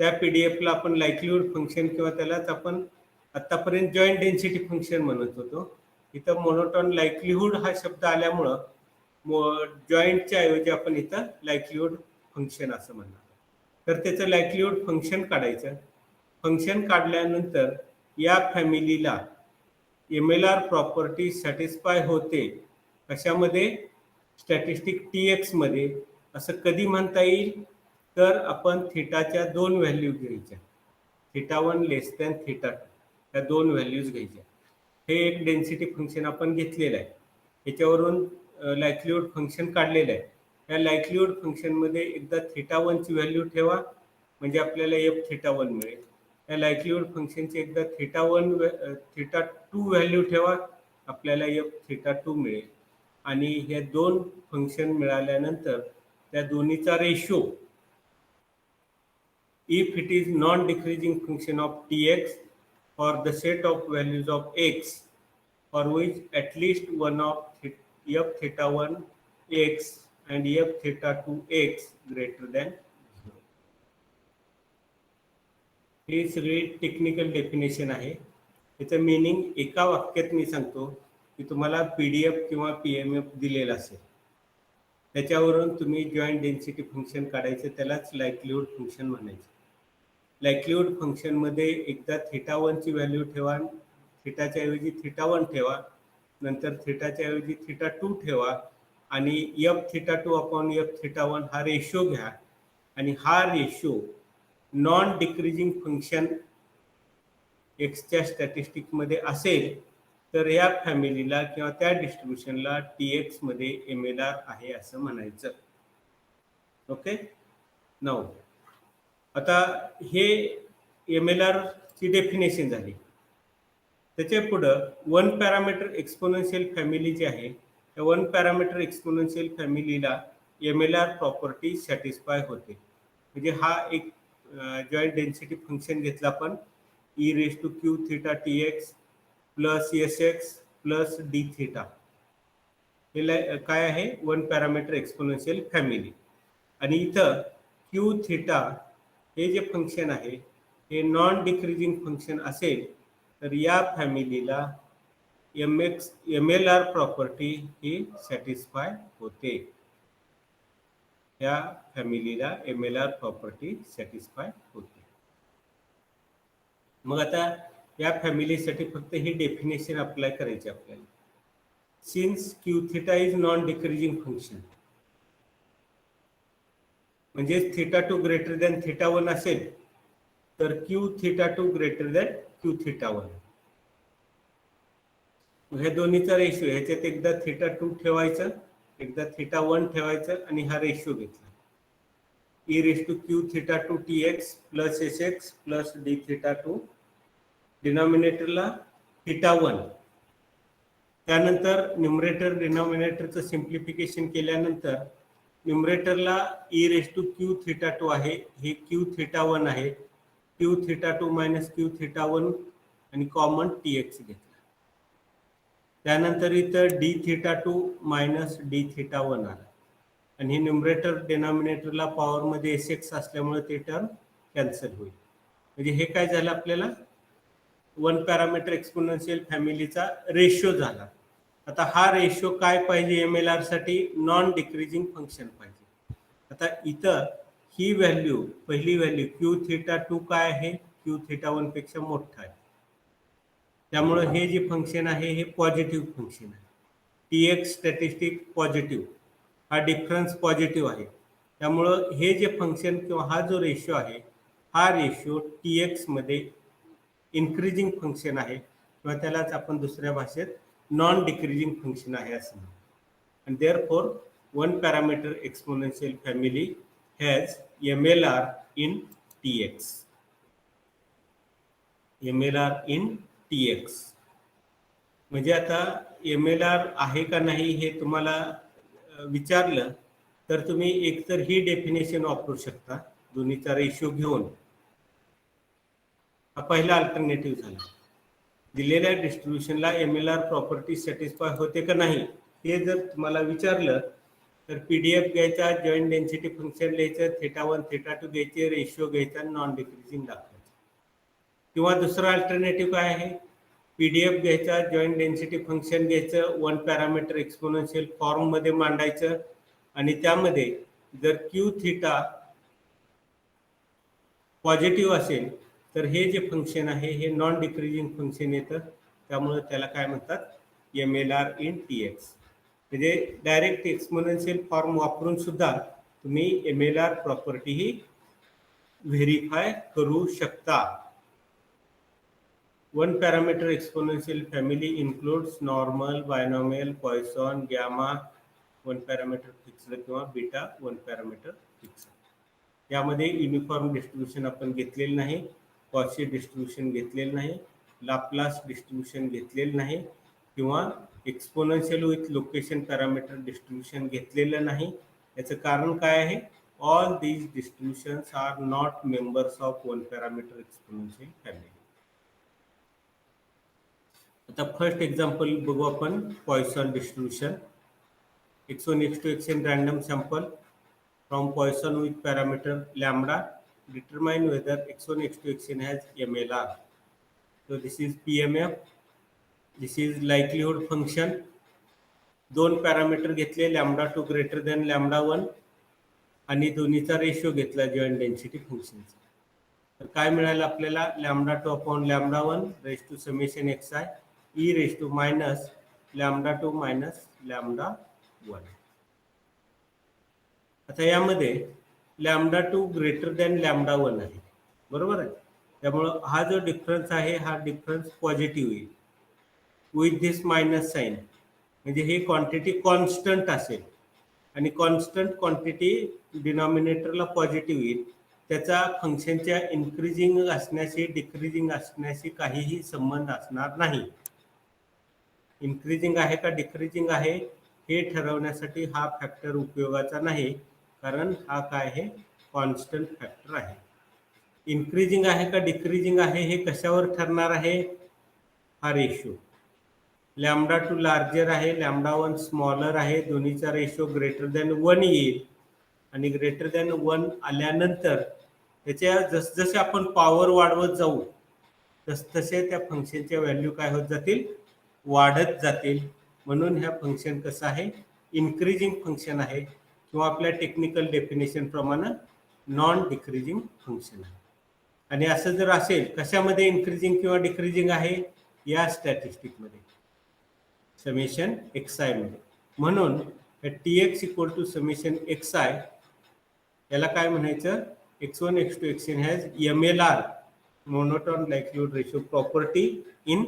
त्या PDFला आपण लाईक्लीहूड फंक्शन किंवा त्यालाच आपण आतापर्यंत जॉईंट डेन्सिटी फंक्शन म्हणत होतो. इथं मोनोटोन लाईक्लीहूड हा शब्द आल्यामुळं जॉईंटच्या ऐवजी आपण इथं लाईक्लीहूड फंक्शन असं म्हणणार. तर त्याचं लाईक्लीहूड फंक्शन काढायचं. फंक्शन काढल्यानंतर या फॅमिलीला MLR प्रॉपर्टी सॅटिस्फाय होते कशामध्ये? स्टॅटिस्टिक TX मध्ये. असं कधी म्हणता येईल? तर आपण थिटाच्या दोन व्हॅल्यू घ्यायच्या, θ1 लेस दॅन θ2, त्या दोन व्हॅल्यूज घ्यायच्या. हे एक डेन्सिटी फंक्शन आपण घेतलेलं आहे, याच्यावरून लाईक्लीहूड फंक्शन काढलेलं आहे. या लाईक्लीहूड फंक्शनमध्ये एकदा θ1 ची व्हॅल्यू ठेवा म्हणजे आपल्याला f θ1 मिळेल. या लाईक्लीहूड फंक्शनची एकदा θ2 व्हॅल्यू ठेवा, आपल्याला f θ2 मिळेल. आणि हे दोन फंक्शन मिळाल्यानंतर त्या दोन्हीचा ratio, if it is non-decreasing function of Tx or the set of values of x for which at least one of f θ1 x and f θ2 x greater than 0. ही सगळी टेक्निकल डेफिनेशन आहे. याचं meaning एका वाक्यात मी सांगतो की तुम्हाला PDF किंवा PMF दिलेला असेल, त्याच्यावरून तुम्ही जॉईंट डेन्सिटी फंक्शन काढायचं, त्यालाच लाईक्लीहूड फंक्शन म्हणायचं. लाईक्लीहूड फंक्शनमध्ये एकदा θ1 ची व्हॅल्यू ठेवा, थिटाच्या ऐवजी θ1 ठेवा, नंतर थिटाच्या ऐवजी θ2 ठेवा आणि f θ2 अपॉन f θ1 हा रेशो घ्या. आणि हा रेशो नॉन डिक्रीजिंग फंक्शन एक्सच्या स्टॅटिस्टिकमध्ये असेल तर या फॅमिलीला किंवा त्या डिस्ट्रीब्युशनला TX मध्ये MLR आहे असं म्हणायचं. ओके. नाउ आता हे MLR ची डेफिनेशन झाली. त्याच्या पुढं वन पॅरामीटर एक्सपोनेन्शियल फॅमिली जी आहे, त्या वन पॅरामीटर एक्सपोनेन्शियल फॅमिलीला MLR प्रॉपर्टी सॅटिस्फाय होते. म्हणजे हा एक जॉईंट डेन्सिटी फंक्शन घेतला आपण, e⁻⁴ plus Sx plus dθ. हे काय आहे? One parameter exponential family. आणि इथं Qθ हे जे फंक्शन आहे हे नॉन डिक्रीजिंग फंक्शन असेल तर या फॅमिलीला MLR प्रॉपर्टी ही सॅटिस्फाय होते. या फॅमिलीला MLR प्रॉपर्टी सॅटिस्फाय होते. मग आता या फॅमिलीसाठी फक्त ही डेफिनेशन अप्लाय करायची आपल्याला. Since Qθ is non decreasing function, म्हणजे θ2 ग्रेटर दॅन θ1 असेल तर Qθ2 ग्रेटर दॅन Qθ1. ह्या दोन्हीचा रेशो, ह्याच्यात एकदा θ2 ठेवायचं, एकदा θ1 ठेवायचं आणि हा रेशो घेतला, e⁻⁴ Tx plus Sx plus dθ2, डिनॉमिनेटरला θ1. त्यानंतर न्यूमरेटर डिनॉमिनेटरचं सिम्प्लिफिकेशन केल्यानंतर न्यूमरेटरला e⁻⁴ आहे, हे Qθ1 आहे, Qθ2 मायनस Qθ1 आणि कॉमन Tx घेतला. त्यानंतर इथं dθ2 मायनस dθ1 आला आणि हे न्यूमरेटर डिनॉमिनेटरला पॉवरमध्ये Sx असल्यामुळे ते टर्म कॅन्सल होईल. म्हणजे हे काय झालं? आपल्याला वन पॅरामीटर एक्सपोनेन्शियल फॅमिलीचा रेशो झाला. आता हा रेशो काय पाहिजे? MLR साठी नॉन डिक्रीजिंग फंक्शन पाहिजे. आता इथं ही व्हॅल्यू, पहिली व्हॅल्यू Qθ2 काय आहे? Qθ1 पेक्षा मोठा आहे, त्यामुळे हे जे फंक्शन आहे हे पॉझिटिव्ह फंक्शन आहे. TX स्टॅटिस्टिक पॉझिटिव्ह, हा डिफरन्स पॉझिटिव्ह आहे. त्यामुळं हे जे फंक्शन किंवा हा जो रेशो आहे, हा रेशो TX मध्ये इन्क्रीजिंग फंक्शन आहे किंवा त्यालाच आपण दुसऱ्या भाषेत नॉन डिक्रीजिंग फंक्शन आहे असं म्हणतो. आणि therefore one parameter exponential family has MLR in TX. MLR in TX म्हणजे आता MLR आहे का नाही हे तुम्हाला विचारलं तर तुम्ही एकतर ही डेफिनेशन वापरू शकता दोन्हीचा रेशो घेऊन. हा पहिला अल्टरनेटिव्ह झाला. दिलेल्या डिस्ट्रीब्युशनला MLR प्रॉपर्टी सॅटिस्फाय होते का नाही हे जर तुम्हाला विचारलं तर PDF घ्यायचा, जॉईंट डेन्सिटी फंक्शन लिहायचं, θ1 θ2 घ्यायचे, रेशिओ घ्यायचा, नॉन डिक्रीजिंग दाखवायचं. किंवा दुसरा अल्टरनेटिव्ह काय आहे, PDF घ्यायचा, जॉईंट डेन्सिटी फंक्शन घ्यायचं, 1 पॅरामीटर एक्सपोनेन्शियल फॉर्म मध्ये मांडायचं आणि त्यामध्ये जर Q θ पॉझिटिव्ह असेल तर हे जे फंक्शन आहे हे नॉन डिक्रीजिंग फंक्शन येतं, त्यामुळे त्याला काय म्हणतात, MLR इन TX. म्हणजे डायरेक्ट एक्सपोनेन्शियल फॉर्म वापरून सुद्धा तुम्ही MLR प्रॉपर्टी ही व्हेरीफाय करू शकता. 1 parameter exponential family includes normal, binomial, Poisson, gamma, 1 parameter fixed किंवा बीटा 1 पॅरामीटर फिक्स्ड. यामध्ये युनिफॉर्म डिस्ट्रीब्युशन आपण घेतलेलं नाही, कॉची डिस्ट्रीब्युशन घेतलेलं नाही, लाप्लास डिस्ट्रीब्युशन घेतलेलं नाही किंवा exponential with location parameter distribution घेतलेलं नाही. याचं कारण काय आहे, all these distributions are not members of 1 parameter exponential family. आता फर्स्ट एक्झाम्पल बघू आपण, Poisson distribution. x1 x2 xn random sample from Poisson with parameter lambda determine whether x1 x2 xn has MLR. So this is PMF, this is likelihood function. दोन parameter घेतले, λ2 greater than λ1 आणि दोन्हीचा ratio घेतला joint density फंक्शनचा. तर काय मिळालं आपल्याला, λ2 upon λ1 raise to summation xi e raise to minus λ2 minus λ1. आता यामध्ये λ2 ग्रेटर दॅन λ1 आहे, बरोबर आहे. त्यामुळं हा जो डिफरन्स आहे हा डिफरन्स पॉझिटिव्ह येईल विथ दिस मायनस साइन. म्हणजे हे क्वांटिटी कॉन्स्टंट असेल आणि कॉन्स्टंट क्वांटिटी डिनॉमिनेटरला पॉझिटिव्ह येईल. त्याचा फंक्शनच्या इन्क्रीजिंग असण्याशी डिक्रीजिंग असण्याशी काहीही संबंध असणार नाही. इन्क्रीजिंग आहे का डिक्रीजिंग आहे हे ठरवण्यासाठी हा फॅक्टर उपयोगाचा नाही, कारण हा काय आहे, कॉन्स्टंट फॅक्टर आहे. इन्क्रीजिंग आहे का डिक्रीजिंग आहे हे कशावर ठरणार आहे, हा रेशिओ. λ2 लार्जर आहे, λ1 स्मॉलर आहे, दोन्हीचा रेशिओ ग्रेटर दॅन 1 येईल आणि ग्रेटर दॅन 1 आल्यानंतर त्याच्या जसजसे आपण पॉवर वाढवत जाऊ तसतसे त्या फंक्शनच्या व्हॅल्यू काय होत जातील, वाढत जातील. म्हणून ह्या फंक्शन कसं आहे, इन्क्रीजिंग फंक्शन आहे किंवा आपल्या टेक्निकल डेफिनेशन प्रमाणे नॉन डिक्रीजिंग फंक्शन आहे. आणि असं जर असेल, कशामध्ये इन्क्रीजिंग किंवा डिक्रीजिंग आहे, या स्टॅटिस्टिकमध्ये समेशन xi मध्ये. म्हणून TX equal to summation xi याला काय म्हणायचं, x1 x2 xn has MLR monotone likelihood ratio property in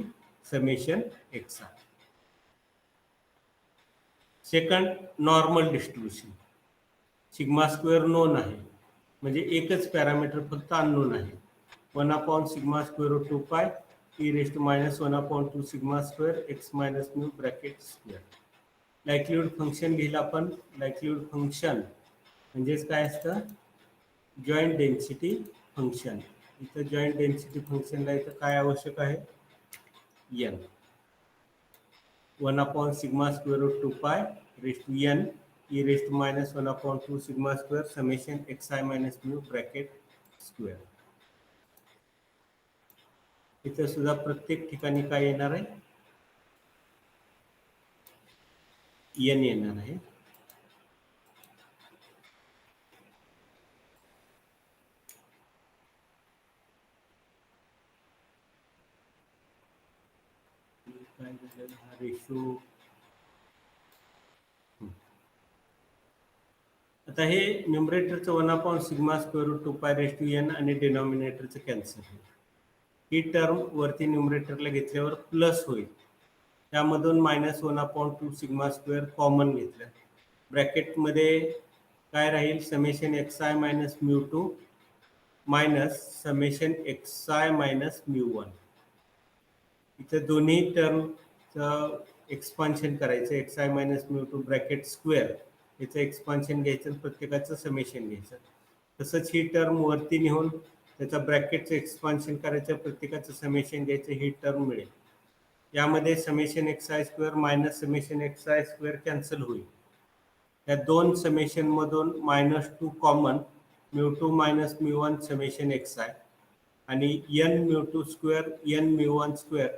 summation xi. Second, normal distribution. Sigma square known आहे, म्हणजे एकच पॅरामीटर फक्त अननोन आहे. 1 upon sigma square root 2 pi e raise to minus 1 upon 2 sigma square x minus mu bracket square. Likelihood function लिहिलं आपण. Likelihood function म्हणजेच काय असतं, जॉइंट डेन्सिटी फंक्शन. इथं जॉइंट डेन्सिटी फंक्शनला इथं काय आवश्यक आहे, n. 1 upon sigma square root 2 pi raise to n e raise to minus 1 upon 2 sigma square summation xi minus mu bracket square. इथं सुद्धा प्रत्येक ठिकाणी काय येणार आहे, n येणार आहे. हा रेशो. आता हे न्यूमरेटरचं 1 upon sigma square root 2 pi raise to n आणि डिनॉमिनेटरचं कॅन्सल होईल. ही टर्म वरती न्यूमरेटरला घेतल्यावर प्लस होईल. त्यामधून minus 1 upon 2 sigma square common घेतलं. ब्रॅकेटमध्ये काय राहील, summation xi minus mu 2 minus summation xi minus mu 1. इथं दोन्ही टर्मचं एक्सपान्शन करायचं. xi minus mu 2 bracket square याचं एक्सपान्शन घ्यायचं, प्रत्येकाचं समेशन घ्यायचं. तसंच ही टर्म वरती नेऊन त्याचा ब्रॅकेटचं एक्सपान्शन करायचं, प्रत्येकाचं समेशन घ्यायचं, ही टर्म मिळेल. यामध्ये summation x I square minus summation x I square cancel होईल. या दोन समेशन मधून -2 common, μ2 minus μ1 summation x I आणि n μ2 स्क्वेअर n μ1 स्क्वेअर,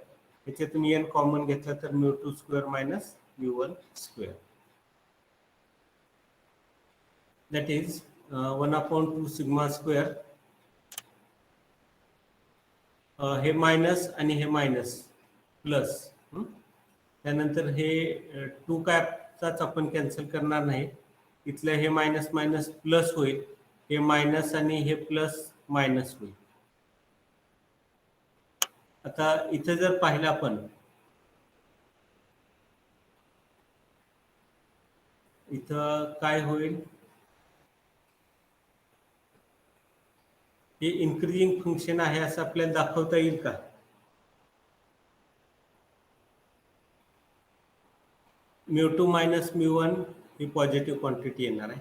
याच्यातून n कॉमन घेतला तर μ2 square minus μ1 square. That is 1/2 sigma square. हे मायनस आणि हे मायनस प्लस. त्यानंतर हे 2 कॅपचाच आपण कॅन्सल करणार नाही. इथलं हे मायनस मायनस प्लस होईल, हे मायनस आणि हे प्लस मायनस होईल. आता इथं जर पाहिलं आपण, इथं काय होईल, हे इन्क्रीजिंग फंक्शन आहे असं आपल्याला दाखवता येईल का? μ2 मायनस μ1 ही पॉझिटिव्ह क्वांटिटी येणार आहे,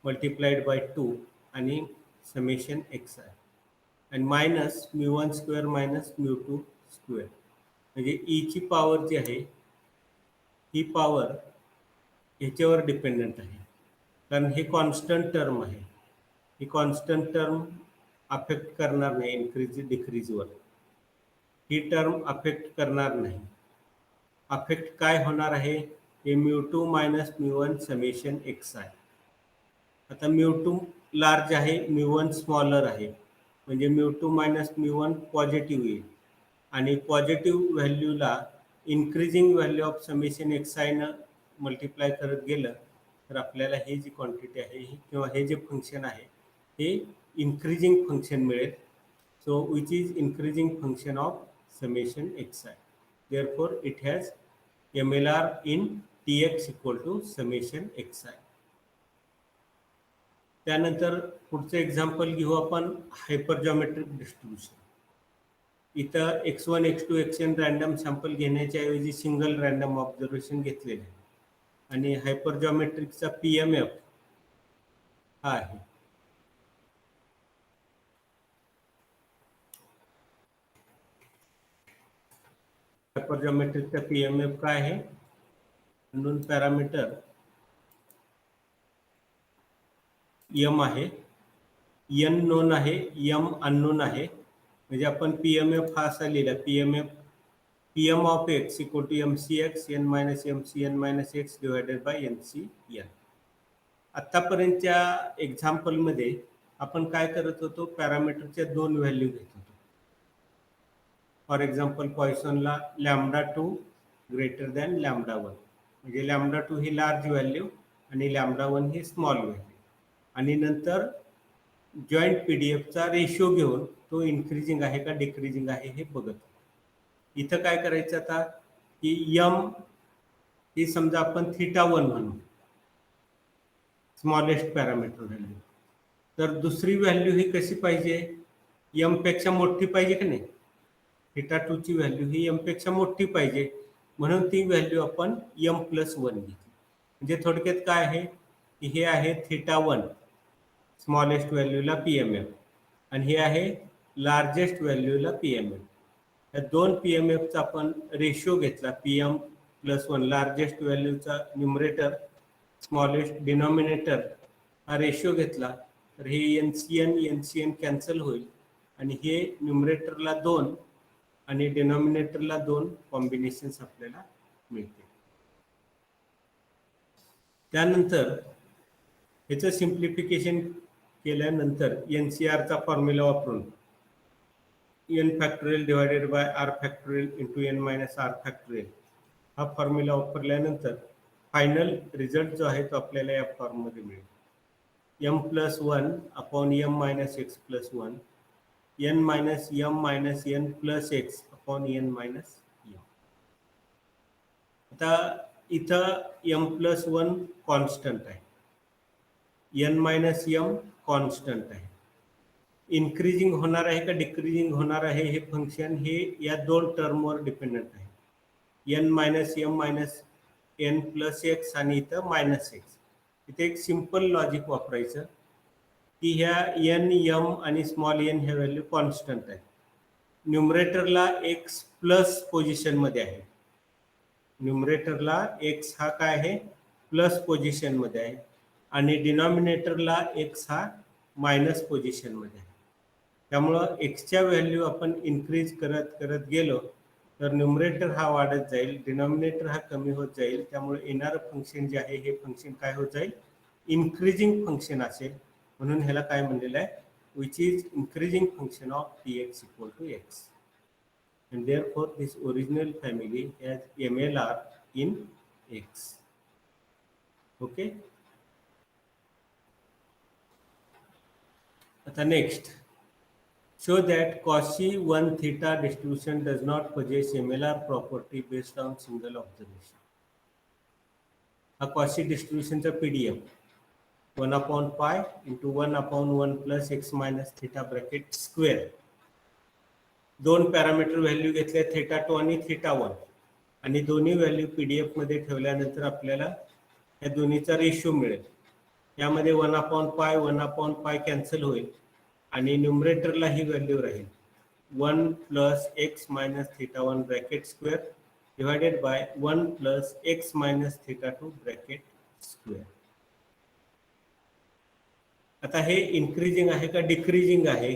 मल्टिप्लाइड बाय 2 आणि समेशन एक्स आहे, आणि मायनस μ1 स्क्वेअर मायनस μ2 स्क्वेअर, म्हणजे ई ची पॉवर जी आहे ही पॉवर ह्याच्यावर डिपेंडंट आहे, कारण हे कॉन्स्टंट टर्म आहे. ही कॉन्स्टंट टर्म अफेक्ट करणार नाही इन्क्रीज डिक्रीजवर. ही टर्म अफेक्ट करणार नाही. अफेक्ट काय होणार आहे, हे μ2 मायनस μ1 समेशन एक्स आहे. आता μ2 लार्ज आहे, μ1 स्मॉलर आहे, म्हणजे μ2 मायनस μ1 पॉझिटिव्ह येईल, आणि पॉझिटिव्ह व्हॅल्यूला increasing value of summation X आयनं मल्टिप्लाय करत गेलं तर आपल्याला हे जी क्वांटिटी आहे किंवा हे जे फंक्शन आहे हे इन्क्रीजिंग फंक्शन मिळेल. So which is increasing function of summation x i. Therefore it has MLR in Tx equal to summation x i. त्यानंतर पुढचं एक्झाम्पल घेऊ आपण, हायपरजॉमेट्रिक डिस्ट्रीब्युशन. इथं x1 x2 xn random sample घेण्याच्या ऐवजी सिंगल रॅन्डम ऑब्झर्वेशन घेतलेले आहे, आणि हायपरजॉमेट्रिकचा PMF हा आहे. हायपरजॉमेट्रिकचा PMF काय आहे, अननोन पॅरामीटर m आहे, n नोन आहे, m अननोन आहे. म्हणजे आपण PMF हा असा लिहिला, PMF PM of x equal to MCx n minus MCn minus x divided by NCn. आतापर्यंतच्या एक्झाम्पलमध्ये आपण काय करत होतो, पॅरामीटरच्या 2 व्हॅल्यू घेत होतो. फॉर एक्झाम्पल पॉइसनला λ2 ग्रेटर दॅन λ1, म्हणजे λ2 ही लार्ज व्हॅल्यू आणि λ1 ही स्मॉल व्हॅल्यू, आणि नंतर जॉईंट PDFचा रेशो घेऊन तो इन्क्रीजिंग आहे का डिक्रीजिंग आहे हे बघत. इथं काय करायचं आता, की m ही समजा आपण θ1 म्हणू, स्मॉलेस्ट पॅरामीटर व्हॅल्यू. तर दुसरी व्हॅल्यू ही कशी पाहिजे, m पेक्षा मोठी पाहिजे की नाही. θ2 ची व्हॅल्यू ही m पेक्षा मोठी पाहिजे, म्हणून ती व्हॅल्यू आपण m+1 घेतली. म्हणजे थोडक्यात काय आहे, की हे आहे θ1 स्मॉलेस्ट व्हॅल्यूला PMF, आणि हे आहे लार्जेस्ट व्हॅल्यूला PMF. या दोन PMFचा आपण रेशो घेतला, PM+1 लार्जेस्ट व्हॅल्यूचा न्यूमरेटर, स्मॉलेस्ट डिनॉमिनेटर हा रेशो घेतला, तर हे NCn कॅन्सल होईल, आणि हे न्यूमरेटरला 2 आणि डिनॉमिनेटरला 2 कॉम्बिनेशन्स आपल्याला मिळते. त्यानंतर ह्याचं सिम्प्लिफिकेशन केल्यानंतर NCRचा फॉर्म्युला वापरून n factorial divided by r factorial into n minus r factorial हा फॉर्म्युला वापरल्यानंतर फायनल रिझल्ट जो आहे तो आपल्याला या फॉर्ममध्ये मिळेल, m+1 upon m minus x+1 n minus m minus n plus x upon n minus m. आता इथं m+1 कॉन्स्टंट आहे, n मायनस m कॉन्स्टंट आहे. इन्क्रीजिंग होणार आहे का डिक्रीजिंग होणार आहे हे फंक्शन हे या 2 टर्मवर डिपेंडंट आहे, n minus m minus n plus x आणि इथं मायनस x. इथे एक सिंपल लॉजिक वापरायचं, की ह्या n m आणि स्मॉल n ह्या व्हॅल्यू कॉन्स्टंट आहेत, न्यूमरेटरला एक्स प्लस पोझिशनमध्ये आहे. न्यूमरेटरला एक्स हा काय आहे, प्लस पोझिशनमध्ये आहे आणि डिनॉमिनेटरला एक्स हा मायनस पोझिशनमध्ये आहे. त्यामुळं एक्सच्या व्हॅल्यू आपण इन्क्रीज करत करत गेलो तर न्यूमरेटर हा वाढत जाईल, डिनॉमिनेटर हा कमी होत जाईल. त्यामुळे येणारं फंक्शन जे आहे हे फंक्शन काय होत जाईल, इन्क्रीजिंग फंक्शन असेल. म्हणून ह्याला काय म्हणलेलं आहे, which is increasing function of px equal to x. And therefore this original family has MLR in x. Okay. आता next, show that Cauchy 1 theta distribution does not possess MLR property based on single observation. हा Cauchy distribution चा PDF 1/pi into 1/1 plus x minus theta bracket square. दोन parameter value घेतल्या θ2 आणि θ1 आणि दोन्ही value PDF मध्ये ठेवल्यानंतर आपल्याला या दोन्हीचा रेशो मिळेल. यामध्ये 1/pi 1/pi कॅन्सल होईल आणि न्यूमरेटरला ही व्हॅल्यू राहील 1 plus x minus θ1 bracket square divided by 1 plus x minus θ2 bracket square. आता हे इन्क्रीजिंग आहे का डिक्रीजिंग आहे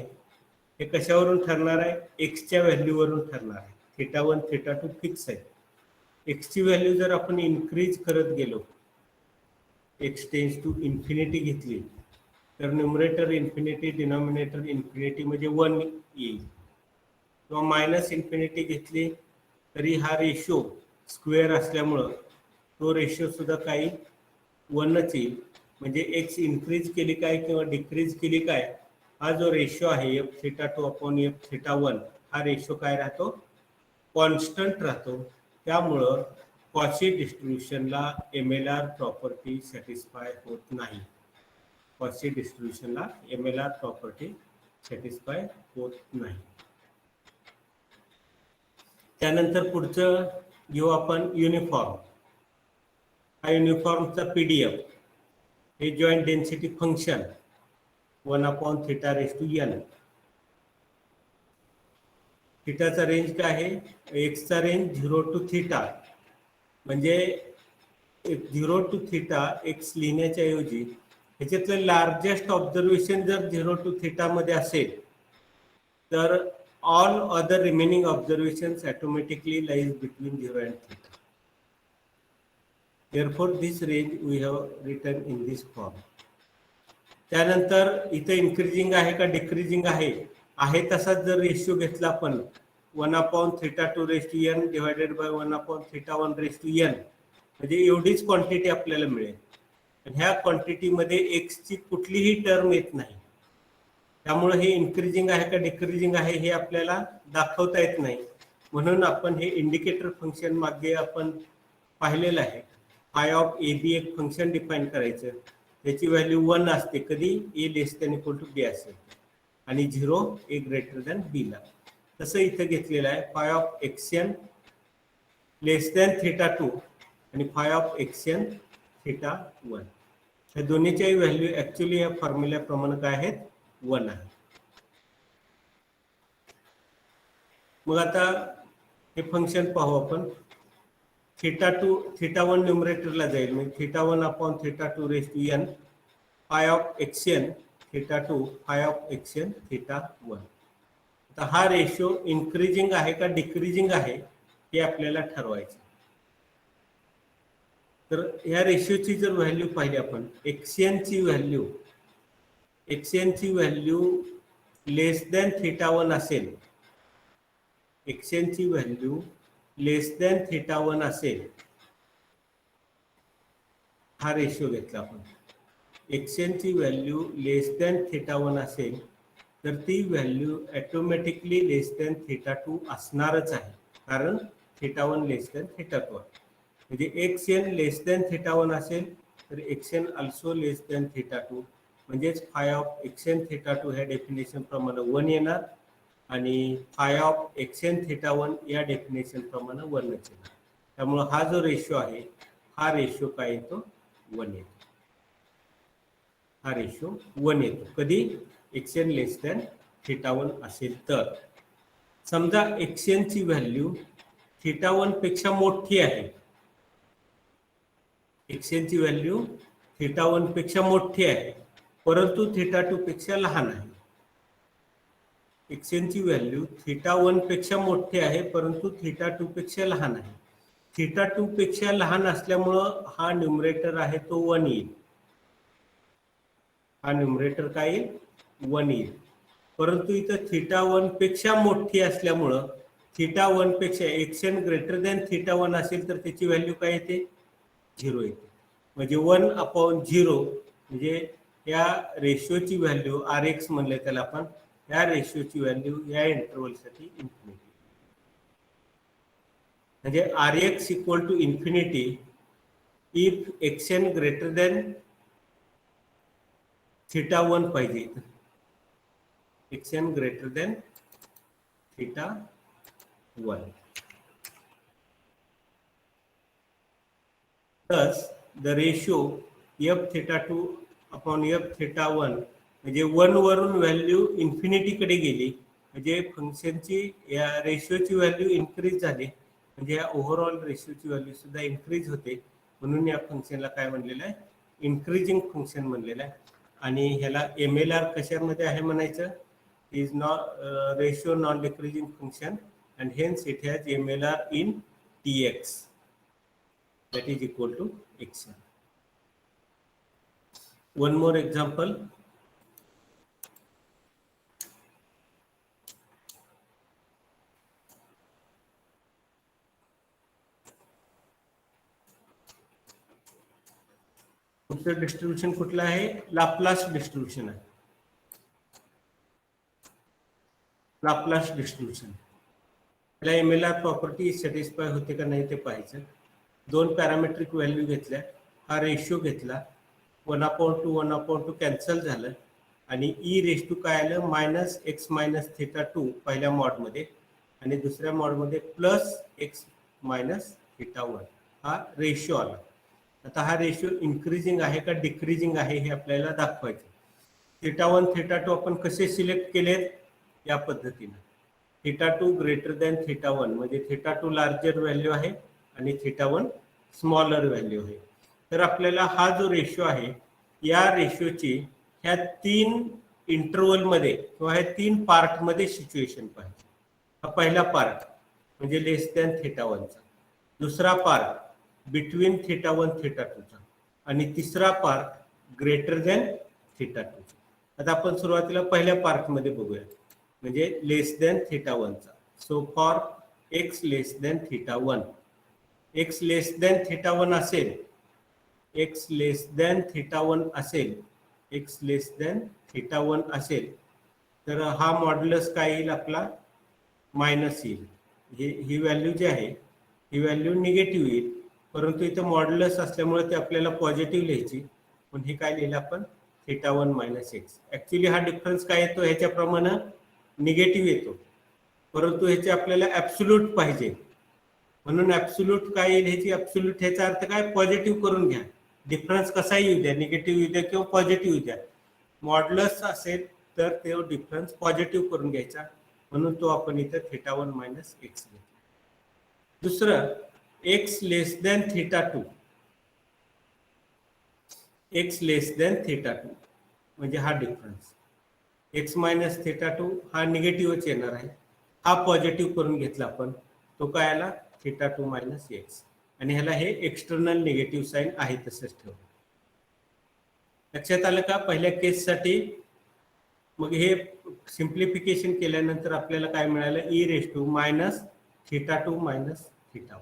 हे कशावरून ठरणार आहे, एक्सच्या व्हॅल्यूवरून ठरणार आहे. θ1 θ2 फिक्स आहे. एक्सची व्हॅल्यू जर आपण इन्क्रीज करत गेलो, एक्स टेन्स टू इन्फिनिटी घेतली तर न्यूमरेटर इन्फिनिटी डिनॉमिनेटर इन्फिनिटी म्हणजे 1 येईल. किंवा मायनस इन्फिनिटी घेतली तरी हा रेशो स्क्वेअर असल्यामुळं तो रेशो सुद्धा काही 1च येईल. म्हणजे एक्स इन्क्रीज केली काय किंवा डिक्रीज केली काय, हा जो रेशो आहे f(θ2/f(θ1) हा रेशो काय राहतो, कॉन्स्टंट राहतो. त्यामुळं कॉची डिस्ट्रीब्युशनला MLR प्रॉपर्टी सॅटिस्फाय होत नाही. कॉची डिस्ट्रीब्युशनला MLR प्रॉपर्टी सॅटिस्फाय होत नाही. त्यानंतर पुढचं घेऊ आपण युनिफॉर्म. हा युनिफॉर्मचा PDF हे जॉईंट डेन्सिटी फंक्शन 1/θ⁴n. थीटाचा रेंज काय आहे, एक्सचा रेंज 0 to θ. म्हणजे 0 to θ एक्स लिहिण्याच्या ऐवजी ह्याच्यातलं लार्जेस्ट ऑब्झर्वेशन जर 0 to θ मध्ये असेल तर all other remaining observations automatically lies between 0 and θ. Therefore this range we have written in this form. त्यानंतर इथे इन्क्रीजिंग आहे का डिक्रीजिंग आहे तसाच जर रेशिओ घेतला आपण 1/θ2n डिवायडेड बाय 1/θ1n म्हणजे एवढीच क्वांटिटी आपल्याला मिळेल. आणि ह्या क्वांटिटीमध्ये एक्सची कुठलीही टर्म येत नाही. त्यामुळे हे इन्क्रीजिंग आहे का डिक्रीजिंग आहे हे आपल्याला दाखवता येत नाही. म्हणून आपण हे इंडिकेटर फंक्शन मागे आपण पाहिलेलं आहे. फाय ऑफ AB एक फंक्शन डिफाईन करायचं, त्याची व्हॅल्यू 1 असते कधी A <= B असेल आणि 0 A B ला. तसं इथं घेतलेलं आहे फाय ऑफ xn θ2 आणि फाय ऑफ xn θ1. या दोन्हीच्याही व्हॅल्यू ऍक्च्युली या फॉर्म्युल्याप्रमाणे काय आहेत, 1 आहे. मग आता हे फंक्शन पाहू आपण. θ1 न्यूमरेटरला जाईल म्हणजे θ1/θ2n phi of xn θ2 phi of xn θ1. आता हा रेशो इन्क्रीजिंग आहे का डिक्रीजिंग आहे हे आपल्याला ठरवायचं. तर ह्या रेशोची जर व्हॅल्यू पाहिली आपण, xn ची व्हॅल्यू θ1 असेल, xn ची व्हॅल्यू θ1 असेल, हा रेशो घेतला आपण. xn ची व्हॅल्यू θ1 असेल तर ती व्हॅल्यू ऑटोमॅटिकली θ2 असणारच आहे, कारण θ1 θ2. म्हणजे xn θ1 असेल तर xn also θ2. म्हणजेच फाय ऑफ xn θ2 ह्या डेफिनेशन प्रमाणे 1 येणार आणि फाय ऑफ xn θ1 या डेफिनेशन प्रमाणे 1 येणार. त्यामुळे हा जो रेशो आहे हा रेशो काय येतो, 1 येतो. हा रेशो 1 येतो कधी xn θ1 असेल तर. समजा xn ची व्हॅल्यू θ1 पेक्षा मोठी आहे. xn ची व्हॅल्यू θ1 पेक्षा मोठी आहे, परंतु θ2 पेक्षा लहान आहे. xn ची व्हॅल्यू θ1 पेक्षा मोठी आहे, परंतु θ2 पेक्षा लहान आहे. θ2 पेक्षा लहान असल्यामुळं हा न्यूमरेटर आहे तो 1 येईल. हा न्यूमरेटर काय येईल? 1 येईल. परंतु इथं θ1 पेक्षा मोठी असल्यामुळं θ1 पेक्षा xn ग्रेटर दॅन θ1 असेल तर त्याची व्हॅल्यू काय येते? 0 येते. म्हणजे 1/0 म्हणजे या रेशोची व्हॅल्यू Rx म्हणले त्याला आपण, या रेशोची व्हॅल्यू या इंटरवलसाठी इन्फिनिटी. म्हणजे Rx equal to infinity if xn greater than θ1 पाहिजे. xn greater than θ1. Thus, the ratio f θ2 upon f θ1 म्हणजे 1 वरून व्हॅल्यू इन्फिनिटी कडे गेली, म्हणजे फंक्शनची या रेशिओची व्हॅल्यू इन्क्रीज झाली, म्हणजे या ओव्हरऑल रेशिओची व्हॅल्यू सुद्धा इन्क्रीज होते. म्हणून या फंक्शनला काय म्हणलेलं आहे? इन्क्रीजिंग फंक्शन म्हणलेलं आहे. आणि ह्याला MLR कशामध्ये आहे म्हणायचं? is not ratio non-decreasing function and hence it has MLR in Tx, that is equal to xn. One more example. पुढचं डिस्ट्रीब्युशन कुठलं आहे? लाप्लास डिस्ट्रीब्युशन आहे. लाप्लास डिस्ट्रीब्युशन, त्याला MLR प्रॉपर्टी सॅटिस्फाय होते का नाही ते पाहायचं. 2 पॅरामेट्रिक व्हॅल्यू घेतल्या, हा रेशिओ घेतला, 1/2 1/2 कॅन्सल झालं आणि e रेश टू काय आलं? -x - θ2 पहिल्या मॉडमध्ये आणि दुसऱ्या मॉडमध्ये +x - θ1 हा रेशिओ आला. आता हा रेशिओ इन्क्रीजिंग आहे का डिक्रीजिंग आहे हे आपल्याला दाखवायचं. θ1 θ2 आपण कसे सिलेक्ट केलेत? या पद्धतीने. θ2 ग्रेटर दॅन θ1 म्हणजे θ2 लार्जर व्हॅल्यू आहे आणि θ1 स्मॉलर व्हॅल्यू आहे. तर आपल्याला हा जो रेशिओ आहे या रेशिओची ह्या 3 इंटरवलमध्ये किंवा ह्या 3 पार्टमध्ये सिच्युएशन पाहिजे. हा पहिला पार्ट म्हणजे लेस दॅन θ1 चा, दुसरा पार्ट बिटवीन θ1 θ2 चा आणि तिसरा पार्ट ग्रेटर दॅन θ2 चा. आता आपण सुरुवातीला पहिल्या पार्ट मध्ये बघूया, म्हणजे लेस दॅन θ1 चा. So for x less than θ1, x less than θ1 असेल, x लेस दॅन θ1 असेल, x लेस दॅन θ1 असेल तर हा मॉड्युलस काय येईल आपला? मायनस येईल. ही व्हॅल्यू जी आहे ही व्हॅल्यू निगेटिव्ह येईल, परंतु इथं मॉड्युलस असल्यामुळे ते आपल्याला पॉझिटिव्ह लिहायची. पण हे काय लिहिलं आपण? θ1 - x. ऍक्च्युली हा डिफरन्स काय येतो? ह्याच्याप्रमाणे निगेटिव्ह येतो, परंतु ह्याचे आपल्याला ऍब्सोल्यूट पाहिजे. म्हणून ऍब्सोल्यूट काय येईल? ह्याची ऍब्सोल्यूट ह्याचा अर्थ काय? पॉझिटिव्ह करून घ्या. डिफरन्स कसा येऊ द्या, निगेटिव्ह येऊ द्या किंवा पॉझिटिव्ह येऊ द्या, मॉड्युलस असेल तर तो डिफरन्स पॉझिटिव्ह करून घ्यायचा. म्हणून तो आपण इथं θ1 - x घेतो. दुसरं x less than θ2, x less than θ2 म्हणजे हा डिफरन्स x - θ2 हा निगेटिव्हच येणार आहे. हा पॉझिटिव्ह करून घेतला आपण, तो काय आला? θ2 - x. आणि ह्याला हे एक्सटर्नल निगेटिव्ह साइन आहे तसंच ठेवू. लक्षात आलं का पहिल्या केससाठी? मग हे सिंप्लिफिकेशन केल्यानंतर आपल्याला काय मिळालं? e raise to -θ2 - θ1.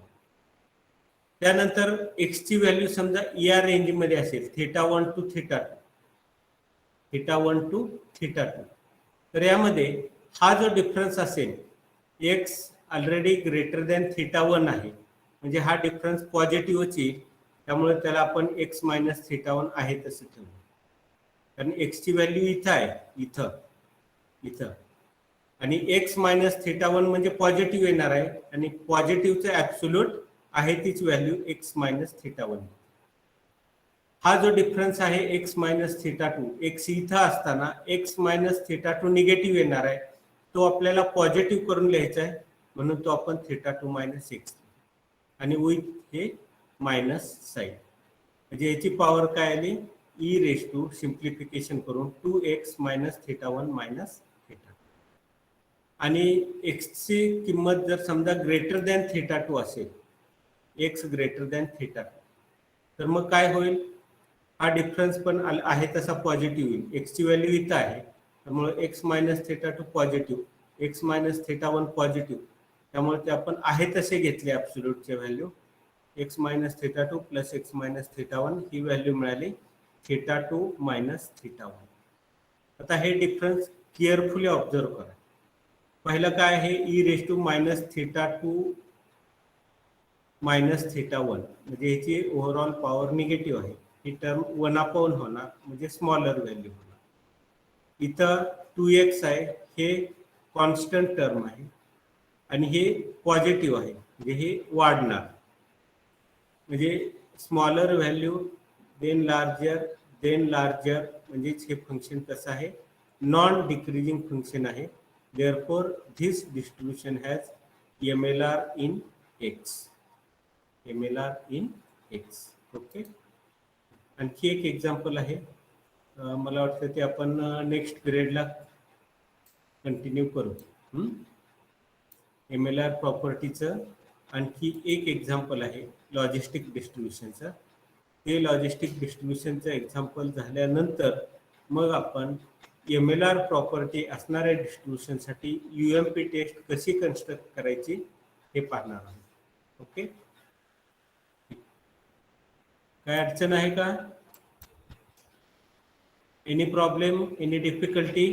त्यानंतर x ची व्हॅल्यू समजा या रेंजमध्ये असेल, θ1 to θ2, θ1 to θ2, तर यामध्ये हा जो डिफरन्स असेल, x ऑलरेडी ग्रेटर दॅन θ1 आहे, म्हणजे हा डिफरन्स पॉझिटिव्हच येईल. त्यामुळे त्याला आपण x - θ1 आहे तसं ठेवू, कारण x ची व्हॅल्यू इथं आहे, इथं आणि x - θ1 म्हणजे पॉझिटिव्ह येणार आहे आणि पॉझिटिव्हचं ऍब्सोल्यूट आहे तीच व्हॅल्यू x - θ1. हा जो डिफरन्स आहे x - θ2, x इथं असताना x - θ2 निगेटिव्ह येणार आहे, तो आपल्याला पॉझिटिव्ह करून लिहायचा आहे, म्हणून तो आपण θ2 मायनस एक्स आणि विथ हे मायनस साईन, म्हणजे याची पॉवर काय आली ई रेस टू सिम्प्लिफिकेशन करून 2x मायनस θ1 मायनस θ, आणि एक्सची किंमत जर समजा ग्रेटर दॅन θ2 असेल, एक्स ग्रेटर दॅन θ2, तर मग काय होईल, हा डिफरन्स पण आहे तसा पॉझिटिव्ह येईल. एक्सची व्हॅल्यू इथं आहे, त्यामुळे X minus θ2 positive, X minus θ1 positive, त्यामुळे ते आपण आहे तसे घेतले ॲब्सोल्यूटचे value. X minus θ2 plus X minus θ1 ही व्हॅल्यू मिळाली θ2 मायनस θ1. आता हे डिफरन्स केअरफुली ऑब्झर्व करा. पहिलं काय आहे, e raise to minus θ2 minus θ1, म्हणजे याची ओव्हरऑल पॉवर निगेटिव्ह आहे. ही टर्म 1/1 होणार, म्हणजे स्मॉलर व्हॅल्यू होणार. इथं 2x आहे, हे कॉन्स्टंट टर्म आहे आणि हे पॉझिटिव्ह आहे, म्हणजे हे वाढणार. म्हणजे स्मॉलर व्हॅल्यू देन लार्जर, म्हणजेच हे फंक्शन कसं आहे, नॉन डिक्रीजिंग फंक्शन आहे. Therefore this distribution has MLR in x. Okay. आणखी एक एक्झाम्पल आहे, मला वाटतं ते आपण नेक्स्ट पिरियडला कंटिन्यू करू. MLR प्रॉपर्टीचं आणखी एक एक्झाम्पल आहे लॉजिस्टिक डिस्ट्रीब्युशनचं. ते लॉजिस्टिक डिस्ट्रीब्युशनचं एक्झाम्पल झाल्यानंतर मग आपण MLR प्रॉपर्टी असणाऱ्या डिस्ट्रीब्युशनसाठी UMP टेस्ट कशी कन्स्ट्रक्ट करायची हे पाहणार आहोत. ओके, काय अडचण आहे का? Any problem, any difficulty?